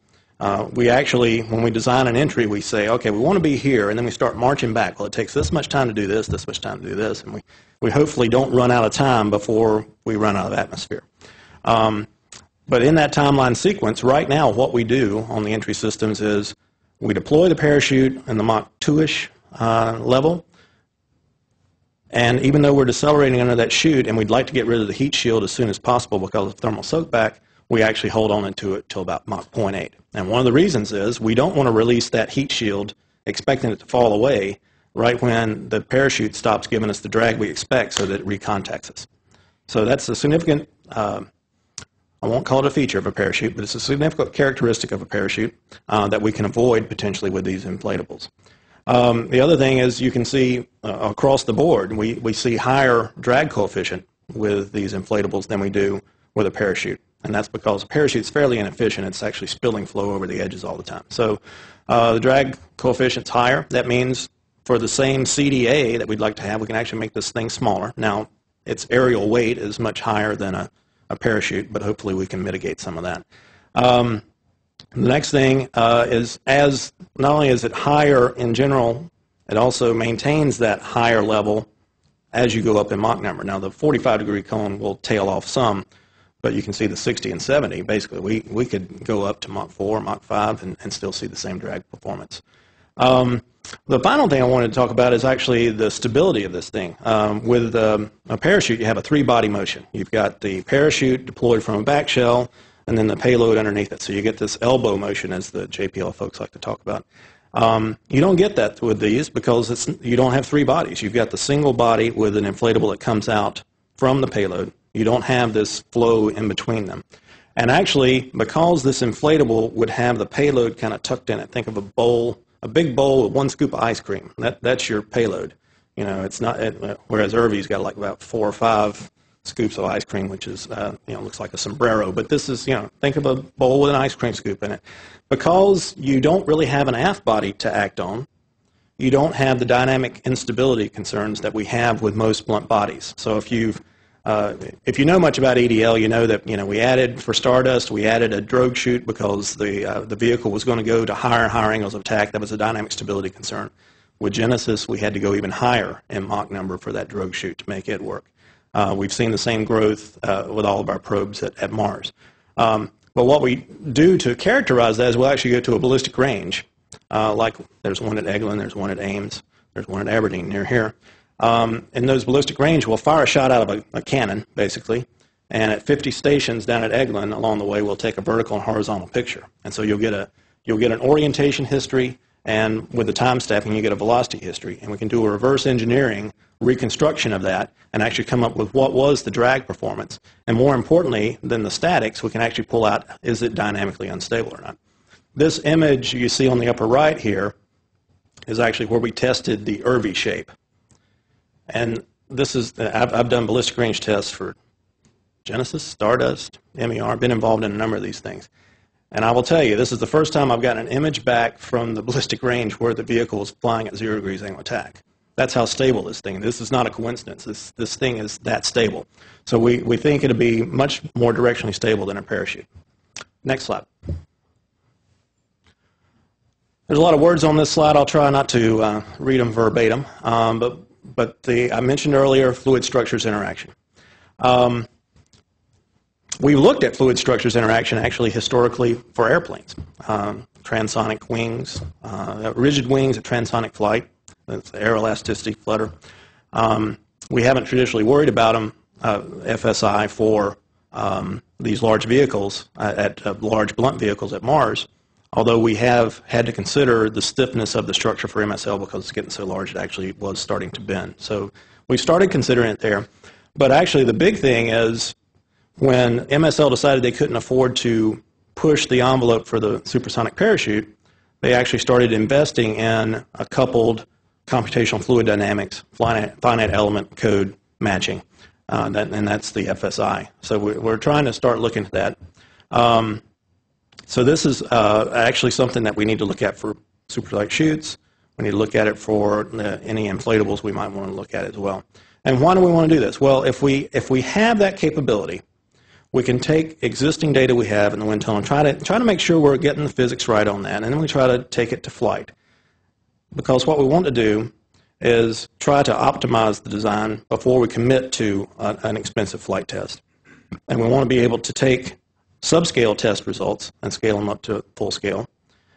We actually, when we design an entry, we say, okay, we want to be here, and then we start marching back. Well, it takes this much time to do this much time to do this, and we hopefully don't run out of time before we run out of atmosphere. But in that timeline sequence, right now, what we do on the entry systems is we deploy the parachute in the Mach 2-ish level, and even though we're decelerating under that chute and we'd like to get rid of the heat shield as soon as possible because of thermal soak back, we actually hold on into it till about Mach 0.8. And one of the reasons is we don't want to release that heat shield expecting it to fall away right when the parachute stops giving us the drag we expect so that it recontacts us. So that's a significant, I won't call it a feature of a parachute, but it's a significant characteristic of a parachute that we can avoid potentially with these inflatables. The other thing is you can see across the board, we see higher drag coefficient with these inflatables than we do with a parachute. And that's because a parachute's fairly inefficient. It's actually spilling flow over the edges all the time. So the drag coefficient's higher. That means for the same CDA that we'd like to have, we can actually make this thing smaller. Now, its aerial weight is much higher than a parachute, but hopefully we can mitigate some of that. The next thing is, as not only is it higher in general, it also maintains that higher level as you go up in Mach number. Now, the 45-degree cone will tail off some, but you can see the 60 and 70. Basically, we could go up to Mach 4, Mach 5, and still see the same drag performance. The final thing I wanted to talk about is actually the stability of this thing. With a parachute, you have a three-body motion. You've got the parachute deployed from a back shell, and then the payload underneath it. So you get this elbow motion, as the JPL folks like to talk about. You don't get that with these because you don't have three bodies. You've got the single body with an inflatable that comes out from the payload. You don't have this flow in between them. And actually, because this inflatable would have the payload kind of tucked in it, think of a big bowl with one scoop of ice cream. That's your payload. You know, it's not. Whereas Irvy's got like about 4 or 5 scoops of ice cream, which is looks like a sombrero. But this is think of a bowl with an ice cream scoop in it. Because you don't really have an aft body to act on, you don't have the dynamic instability concerns that we have with most blunt bodies. So if you know much about EDL, you know that we added for Stardust, we added a drogue chute because the vehicle was going to go to higher and higher angles of attack. That was a dynamic stability concern. With Genesis, we had to go even higher in Mach number for that drogue chute to make it work. We've seen the same growth with all of our probes at Mars. But what we do to characterize that is we'll actually go to a ballistic range. Like there's one at Eglin, there's one at Ames, there's one at Aberdeen near here. In those ballistic range, we'll fire a shot out of a cannon, basically, and at 50 stations down at Eglin along the way, we'll take a vertical and horizontal picture. And so you'll get an orientation history, and with the time staffing, you get a velocity history. And we can do a reverse engineering reconstruction of that and actually come up with what was the drag performance. And more importantly than the statics, we can actually pull out, is it dynamically unstable or not? This image you see on the upper right here is actually where we tested the Irvy shape. And this is, I've done ballistic range tests for Genesis, Stardust, MER, been involved in a number of these things. And I will tell you, this is the first time I've gotten an image back from the ballistic range where the vehicle is flying at 0 degrees angle attack. That's how stable this thing is. This is not a coincidence. This thing is that stable. So we think it'll be much more directionally stable than a parachute. Next slide. There's a lot of words on this slide. I'll try not to read them verbatim. But I mentioned earlier fluid structures interaction. We looked at fluid structures interaction actually historically for airplanes. Transonic wings, rigid wings at transonic flight. That's aeroelasticity flutter. We haven't traditionally worried about them, FSI, for these large vehicles, large blunt vehicles at Mars, although we have had to consider the stiffness of the structure for MSL because it's getting so large it actually was starting to bend. So we started considering it there. But actually the big thing is when MSL decided they couldn't afford to push the envelope for the supersonic parachute, they actually started investing in a coupled computational fluid dynamics, finite element code matching, and that's the FSI. So we're trying to start looking at that. So this is actually something that we need to look at for supersonic chutes. We We need to look at it for any inflatables we might want to look at as well. And why do we want to do this? Well, if we have that capability, we can take existing data we have in the wind tunnel and try to make sure we're getting the physics right on that, and then we try to take it to flight. Because what we want to do is try to optimize the design before we commit to an expensive flight test. And we want to be able to take subscale test results and scale them up to full scale,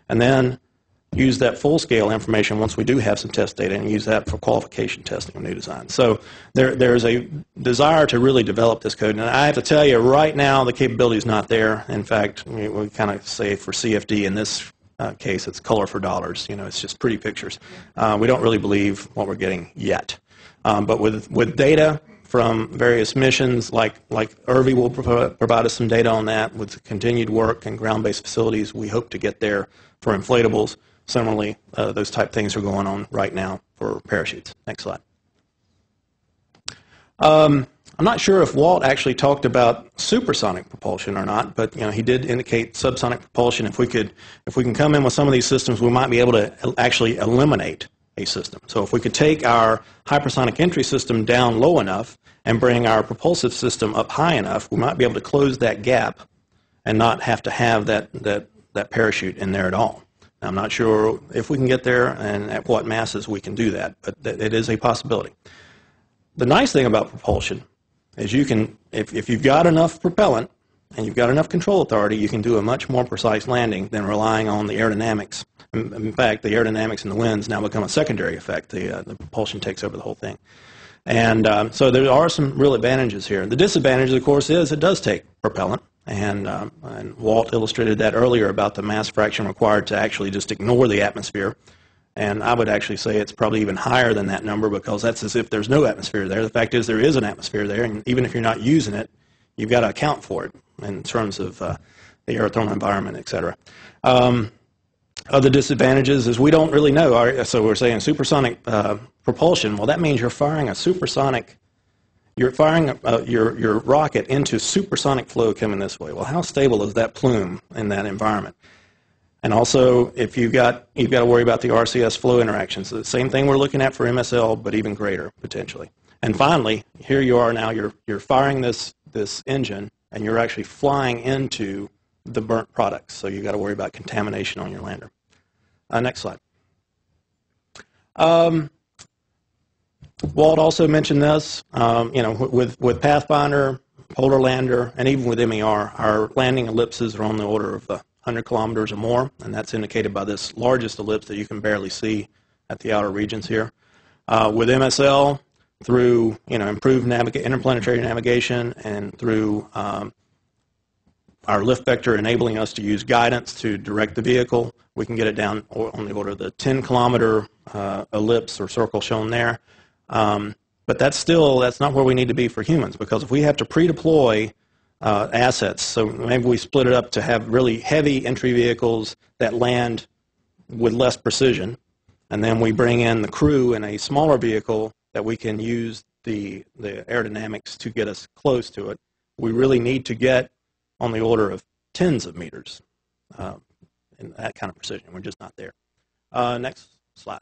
and then use that full-scale information once we do have some test data and use that for qualification testing of new designs. So there's a desire to really develop this code. And I have to tell you, right now, the capability is not there. In fact, we kind of say for CFD in this case, it's color for dollars. You know, it's just pretty pictures. We don't really believe what we're getting yet. But with data from various missions, like IRVI will provide us some data on that. With continued work and ground-based facilities, we hope to get there for inflatables. Similarly, those type things are going on right now for parachutes. Next slide. I'm not sure if Walt actually talked about supersonic propulsion or not, but he did indicate subsonic propulsion. If we can come in with some of these systems, we might be able to actually eliminate a system. So if we could take our hypersonic entry system down low enough and bring our propulsive system up high enough, we might be able to close that gap and not have to have that parachute in there at all. I'm not sure if we can get there and at what masses we can do that, but it is a possibility. The nice thing about propulsion is you can, if you've got enough propellant and you've got enough control authority, you can do a much more precise landing than relying on the aerodynamics. In fact, the aerodynamics and the winds now become a secondary effect. The propulsion takes over the whole thing. And so there are some real advantages here. The disadvantage, of course, is it does take propellant. And Walt illustrated that earlier about the mass fraction required to actually just ignore the atmosphere. And I would actually say it's probably even higher than that number, because that's as if there's no atmosphere there. The fact is there is an atmosphere there, and even if you're not using it, you've got to account for it in terms of the aerothermal environment, et cetera. Other disadvantages is we don't really know. So we're saying supersonic propulsion. Well, that means you're firing a supersonic. You're firing your rocket into supersonic flow coming this way. Well, how stable is that plume in that environment? And also, if you've got to worry about the RCS flow interactions. The same thing we're looking at for MSL, but even greater potentially. And finally, here you are now. You're firing this engine, and you're actually flying into the burnt products. So you've got to worry about contamination on your lander. Next slide. Walt also mentioned this, with Pathfinder, Polar Lander, and even with MER, our landing ellipses are on the order of 100 kilometers or more, and that's indicated by this largest ellipse that you can barely see at the outer regions here. With MSL, through improved interplanetary navigation and through our lift vector enabling us to use guidance to direct the vehicle, we can get it down on the order of the 10-kilometer ellipse or circle shown there. But that's not where we need to be for humans, because if we have to pre-deploy assets, so maybe we split it up to have really heavy entry vehicles that land with less precision, and then we bring in the crew in a smaller vehicle that we can use the aerodynamics to get us close to it, we really need to get on the order of tens of meters in that kind of precision. We're just not there. Next slide.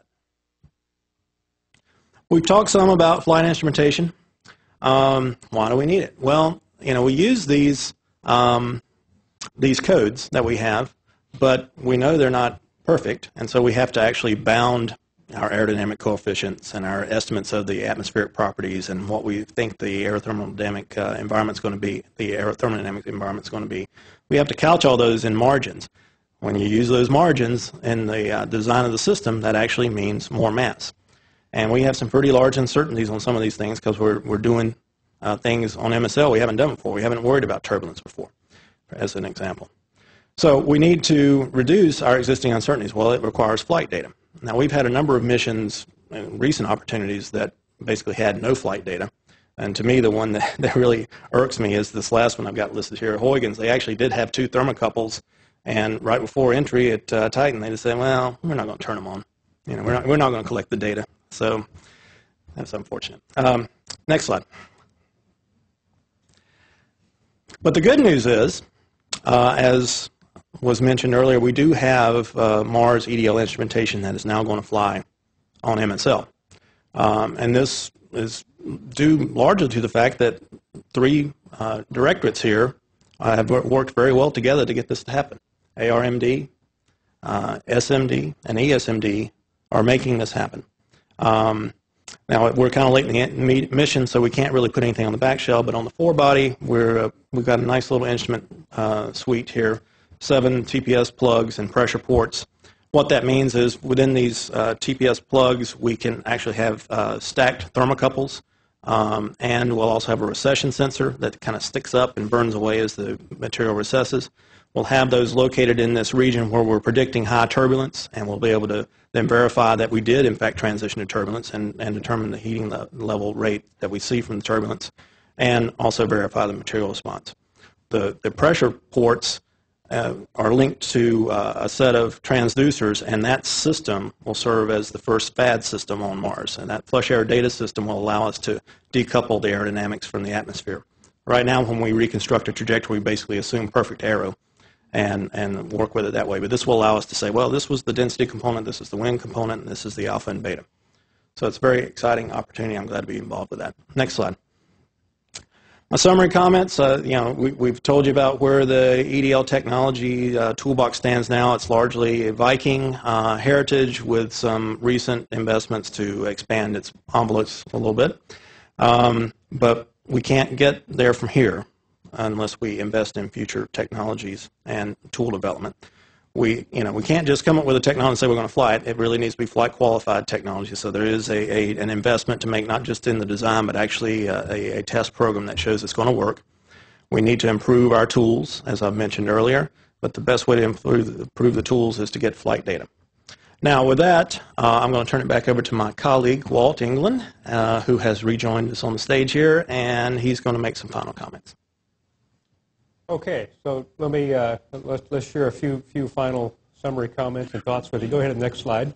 We've talked some about flight instrumentation. Why do we need it? Well, we use these codes that we have, but we know they're not perfect, and so we have to actually bound our aerodynamic coefficients and our estimates of the atmospheric properties and what we think the aerothermodynamic environment's going to be, the aerothermodynamic environment's going to be. We have to couch all those in margins. When you use those margins in the design of the system, that actually means more mass. And we have some pretty large uncertainties on some of these things because we're doing things on MSL we haven't done before. We haven't worried about turbulence before, as an example. So we need to reduce our existing uncertainties. Well, it requires flight data. Now, we've had a number of missions and recent opportunities that basically had no flight data. And to me, the one that really irks me is this last one I've got listed here. Huygens, they actually did have 2 thermocouples, and right before entry at Titan, they just said, well, we're not going to turn them on. We're not going to collect the data. So that's unfortunate. Next slide. But the good news is, as was mentioned earlier, we do have Mars EDL instrumentation that is now going to fly on MSL. And this is due largely to the fact that three directorates here have worked very well together to get this to happen. ARMD, SMD, and ESMD are making this happen. Now, we're kind of late in the mission, so we can't really put anything on the back shell, but on the forebody, we've got a nice little instrument suite here, 7 TPS plugs and pressure ports. What that means is within these TPS plugs, we can actually have stacked thermocouples, and we'll also have a recession sensor that kind of sticks up and burns away as the material recesses. We'll have those located in this region where we're predicting high turbulence, and we'll be able to then verify that we did, in fact, transition to turbulence and determine the heating level rate that we see from the turbulence, and also verify the material response. The pressure ports are linked to a set of transducers, and that system will serve as the first FAD system on Mars. And that flush air data system will allow us to decouple the aerodynamics from the atmosphere. Right now, when we reconstruct a trajectory, we basically assume perfect aero and work with it that way. But this will allow us to say, well, this was the density component, this is the wind component, and this is the alpha and beta. So it's a very exciting opportunity. I'm glad to be involved with that. Next slide. My summary comments, we've told you about where the EDL technology toolbox stands now. It's largely a Viking heritage with some recent investments to expand its envelopes a little bit. But we can't get there from here unless we invest in future technologies and tool development. We can't just come up with a technology and say we're going to fly it. It really needs to be flight qualified technology. So there is an investment to make, not just in the design, but actually a test program that shows it's going to work. We need to improve our tools, as I've mentioned earlier, but the best way to improve the tools is to get flight data. Now, with that, I'm going to turn it back over to my colleague, Walt England, who has rejoined us on the stage here, and he's going to make some final comments. Okay, so let me let's share a few final summary comments and thoughts with you. Go ahead to the next slide.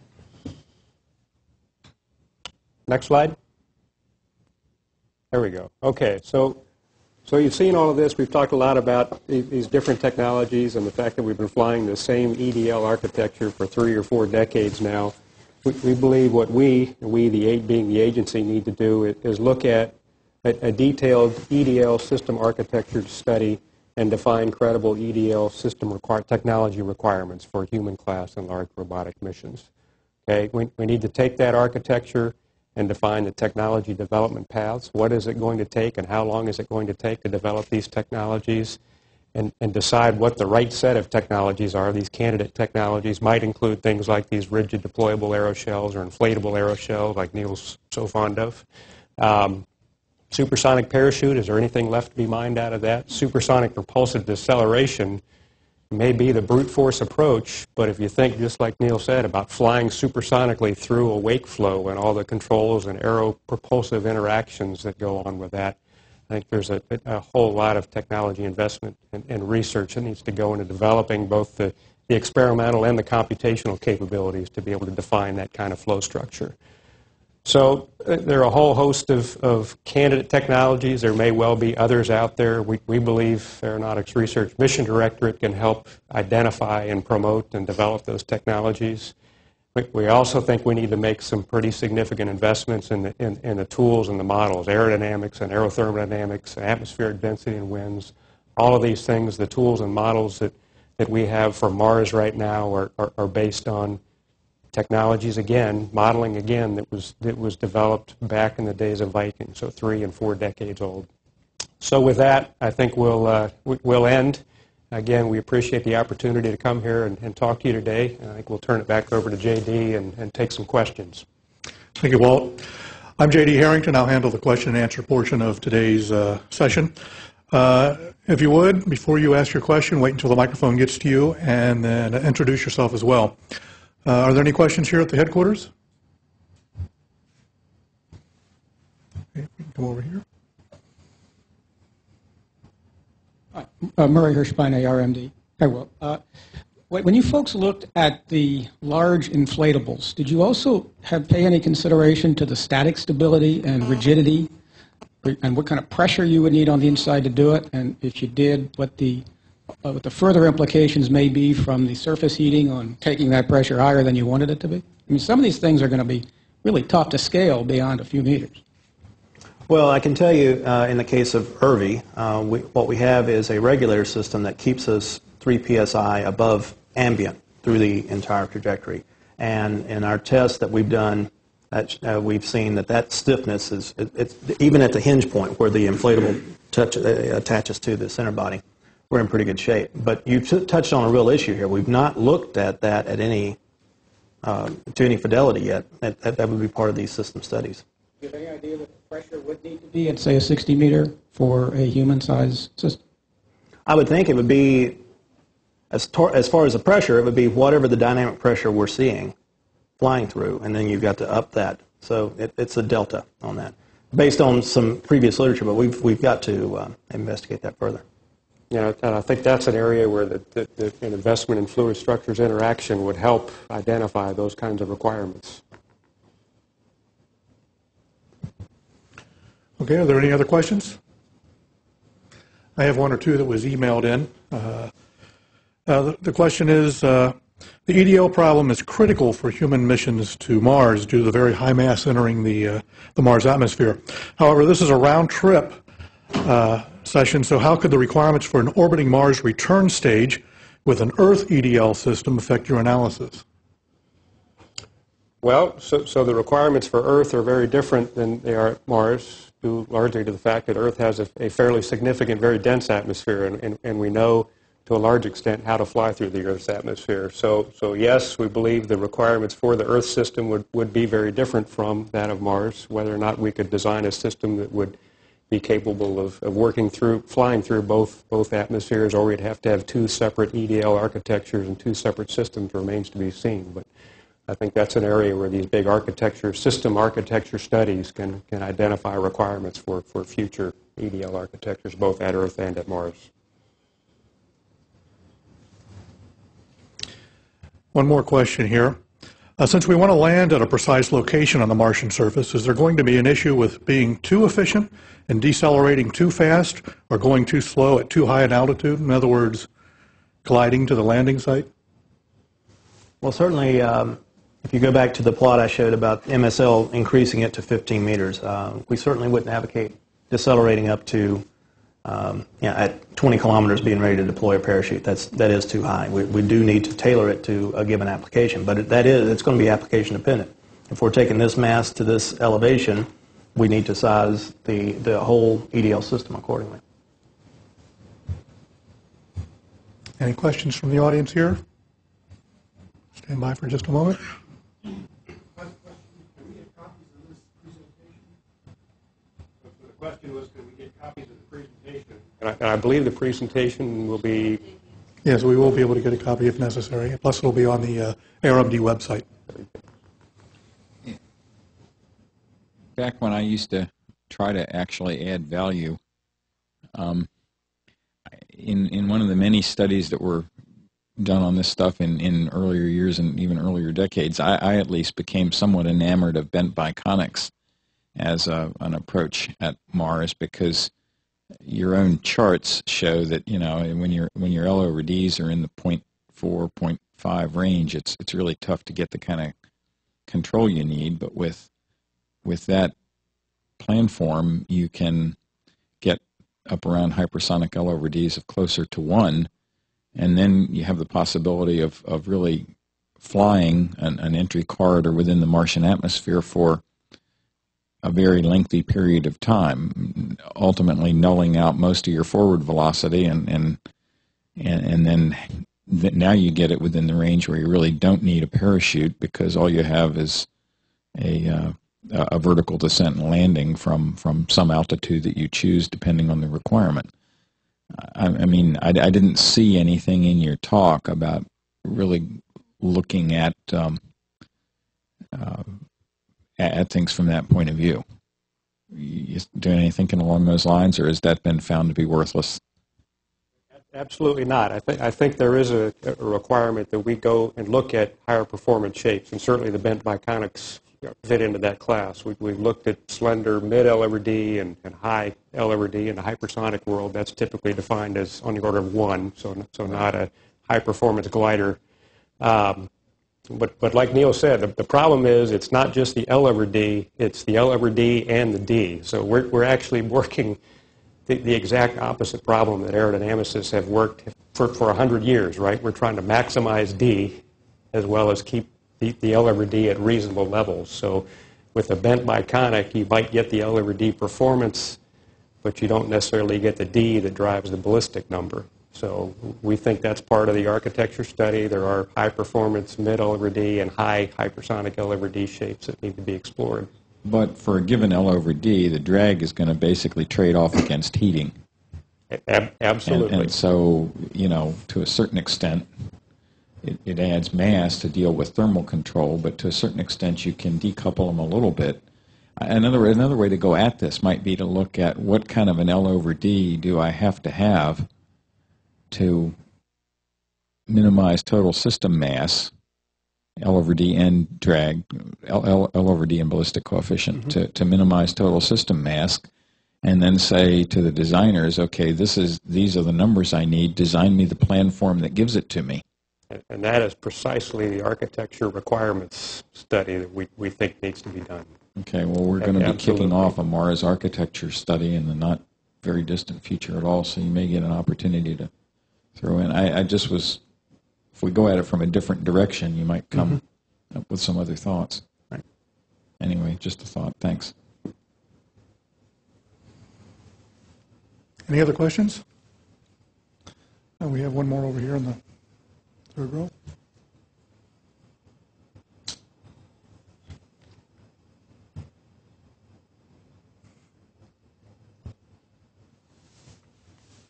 Next slide. There we go. Okay, so you've seen all of this. We've talked a lot about these different technologies and the fact that we've been flying the same EDL architecture for 3 or 4 decades now. We believe what being the agency, need to do is look at a detailed EDL system architecture study and define credible EDL system technology requirements for human class and large robotic missions. Okay, we need to take that architecture and define the technology development paths. What is it going to take and how long is it going to take to develop these technologies, and decide what the right set of technologies are. These candidate technologies might include things like these rigid deployable aeroshells or inflatable aeroshells like Neil's so fond of. Supersonic parachute, is there anything left to be mined out of that? Supersonic propulsive deceleration may be the brute force approach, but if you think, just like Neil said, about flying supersonically through a wake flow and all the controls and aero-propulsive interactions that go on with that, I think there's a whole lot of technology investment and research that needs to go into developing both the experimental and the computational capabilities to be able to define that kind of flow structure. So there are a whole host of candidate technologies. There may well be others out there. We believe Aeronautics Research Mission Directorate can help identify and promote and develop those technologies. We also think we need to make some pretty significant investments in the tools and the models, aerodynamics and aerothermodynamics, atmospheric density and winds. All of these things, the tools and models that we have for Mars right now are based on technologies, again, modeling again, that was developed back in the days of Viking, so 3 and 4 decades old. So with that, I think we'll end. Again, we appreciate the opportunity to come here and talk to you today. I think we'll turn it back over to J.D. and take some questions. Thank you, Walt. I'm J.D. Harrington. I'll handle the question and answer portion of today's session. If you would, before you ask your question, wait until the microphone gets to you and then introduce yourself as well. Are there any questions here at the headquarters? Okay, we can come over here. Hi, Murray Hirschbein, ARMD. Hi, Will. When you folks looked at the large inflatables, did you also pay any consideration to the static stability and rigidity, and what kind of pressure you would need on the inside to do it? And if you did, what the further implications may be from the surface heating on taking that pressure higher than you wanted it to be? I mean, some of these things are going to be really tough to scale beyond a few meters. Well, I can tell you in the case of IRVI, what we have is a regulator system that keeps us 3 psi above ambient through the entire trajectory. And in our tests that we've done, we've seen that stiffness is, even at the hinge point where the inflatable attaches to the center body, we're in pretty good shape. But you touched on a real issue here. We've not looked at that at to any fidelity yet. That would be part of these system studies. Do you have any idea what the pressure would need to be at, say, a 60-meter for a human-sized system? I would think it would be, as far as the pressure, it would be whatever the dynamic pressure we're seeing flying through, and then you've got to up that. So it's a delta on that, based on some previous literature, but we've got to investigate that further. Yeah, and I think that's an area where an investment in fluid structures interaction would help identify those kinds of requirements. Okay, are there any other questions? I have one or two that was emailed in. The question is, the EDL problem is critical for human missions to Mars due to the very high mass entering the Mars atmosphere. However, this is a round-trip session, so how could the requirements for an orbiting Mars return stage with an Earth EDL system affect your analysis? Well, so the requirements for Earth are very different than they are at Mars, due largely to the fact that Earth has a fairly significant, very dense atmosphere, and we know to a large extent how to fly through the Earth's atmosphere. So yes, we believe the requirements for the Earth system would be very different from that of Mars. Whether or not we could design a system that would be capable of flying through both atmospheres, or we'd have to have two separate EDL architectures and two separate systems remains to be seen. But I think that's an area where these big system architecture studies can identify requirements for future EDL architectures, both at Earth and at Mars. One more question here. Since we want to land at a precise location on the Martian surface, is there going to be an issue with being too efficient and decelerating too fast or going too slow at too high an altitude? In other words, gliding to the landing site? Well, certainly, if you go back to the plot I showed about MSL increasing it to 15 meters, we certainly wouldn't advocate decelerating up to at 20 kilometers being ready to deploy a parachute. That is too high. We do need to tailor it to a given application, but it's going to be application dependent. If we're taking this mass to this elevation, we need to size the whole EDL system accordingly. Any questions from the audience here? Stand by for just a moment. The question was, can we get copies of the presentation? And I believe the presentation will be... Yes, we will be able to get a copy if necessary. Plus, it'll be on the ARMD website. Back when I used to try to actually add value, in one of the many studies that were done on this stuff in earlier years and even earlier decades, I at least became somewhat enamored of bent biconics as an approach at Mars, because your own charts show that when your L over D's are in the 0.4, 0.5 range, it's really tough to get the kind of control you need. But with that planform, you can get up around hypersonic L over D's of closer to 1, and then you have the possibility of really flying an entry corridor within the Martian atmosphere for a very lengthy period of time, ultimately nulling out most of your forward velocity, and then now you get it within the range where you really don't need a parachute, because all you have is a vertical descent and landing from some altitude that you choose depending on the requirement. I didn't see anything in your talk about really looking at things from that point of view. You doing any thinking along those lines, or has that been found to be worthless? Absolutely not. I think there is a requirement that we go and look at higher performance shapes, and certainly the bent biconics fit into that class. We've looked at slender mid L over D and high L over D. In the hypersonic world, that's typically defined as on the order of 1, so not a high performance glider. But like Neil said, the problem is it's not just the L over D, it's the L over D and the D. So we're actually working the exact opposite problem that aerodynamicists have worked for 100 years, right? We're trying to maximize D as well as keep the L over D at reasonable levels. So with a bent biconic, you might get the L over D performance, but you don't necessarily get the D that drives the ballistic number. So we think that's part of the architecture study. There are high-performance mid L over D and high hypersonic L over D shapes that need to be explored. But for a given L over D, the drag is going to basically trade off against heating. Absolutely. And so, you know, to a certain extent, it adds mass to deal with thermal control, but to a certain extent you can decouple them a little bit. Another way to go at this might be to look at what kind of an L over D do I have to have to minimize total system mass, L over D and drag, L over D and ballistic coefficient, to minimize total system mass, and then say to the designers, okay, these are the numbers I need, design me the plan form that gives it to me. And that is precisely the architecture requirements study that we think needs to be done. Okay, well, we're going to be kicking off a Mars architecture study in the not very distant future at all, so you may get an opportunity to throw in. I just was, if we go at it from a different direction, you might come up with some other thoughts. Right. Anyway, just a thought. Thanks. Any other questions? We have one more over here in the third row.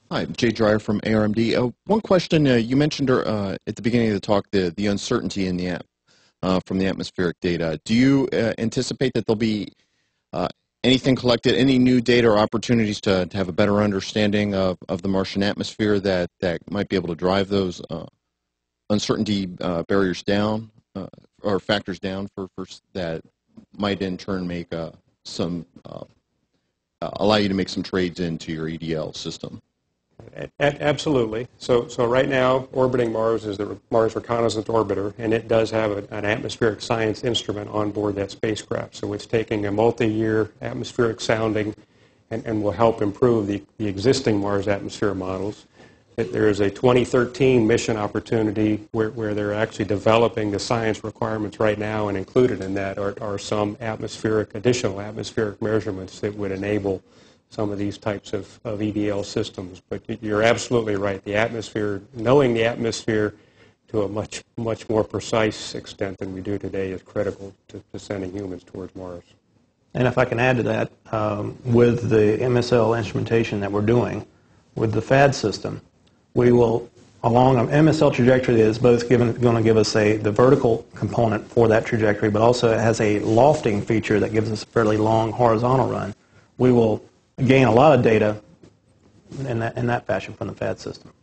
Hi, Jay Dreyer from ARMD. One question, you mentioned at the beginning of the talk the uncertainty in the from the atmospheric data. Do you anticipate that there'll be anything collected, any new data or opportunities to have a better understanding of the Martian atmosphere that might be able to drive those uncertainty barriers down or factors down for that might in turn make allow you to make some trades into your EDL system? Absolutely. So right now, orbiting Mars is the Mars Reconnaissance Orbiter, and it does have an atmospheric science instrument on board that spacecraft. So it's taking a multi-year atmospheric sounding and will help improve the existing Mars atmosphere models. There is a 2013 mission opportunity where they're actually developing the science requirements right now, and included in that are some additional atmospheric measurements that would enable some of these types of EDL systems. But you're absolutely right. The atmosphere, knowing the atmosphere to a much more precise extent than we do today is critical to sending humans towards Mars. And if I can add to that, with the MSL instrumentation that we're doing, with the FAD system, we will, along an MSL trajectory that is both going to give us the vertical component for that trajectory, but also it has a lofting feature that gives us a fairly long horizontal run. We will gain a lot of data in that fashion from the FAD system.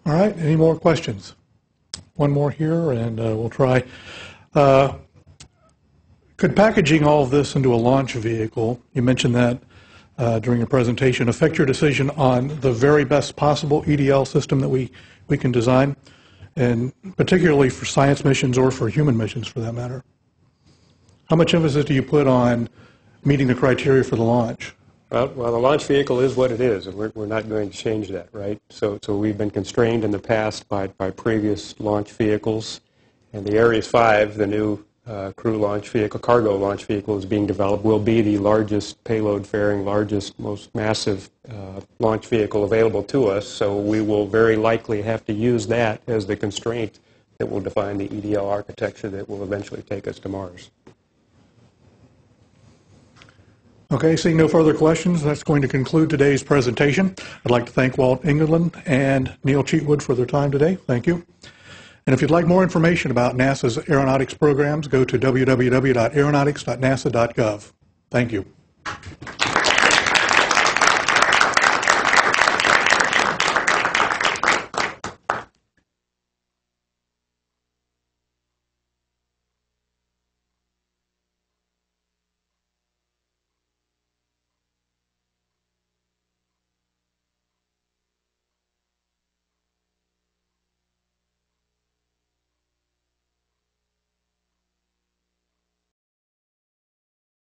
All right, any more questions? One more here, and we'll try. Could packaging all of this into a launch vehicle, you mentioned that during your presentation, affect your decision on the very best possible EDL system that we can design, and particularly for science missions or for human missions for that matter? How much emphasis do you put on meeting the criteria for the launch? Well, the launch vehicle is what it is, and we're not going to change that, right? So we've been constrained in the past by previous launch vehicles, and the Ares 5, the new crew launch vehicle, cargo launch vehicle is being developed, will be the largest payload-faring, largest, most massive launch vehicle available to us, so we will very likely have to use that as the constraint that will define the EDL architecture that will eventually take us to Mars. Okay, seeing no further questions, that's going to conclude today's presentation. I'd like to thank Walt England and Neil Cheatwood for their time today. Thank you. And if you'd like more information about NASA's aeronautics programs, go to www.aeronautics.nasa.gov. Thank you.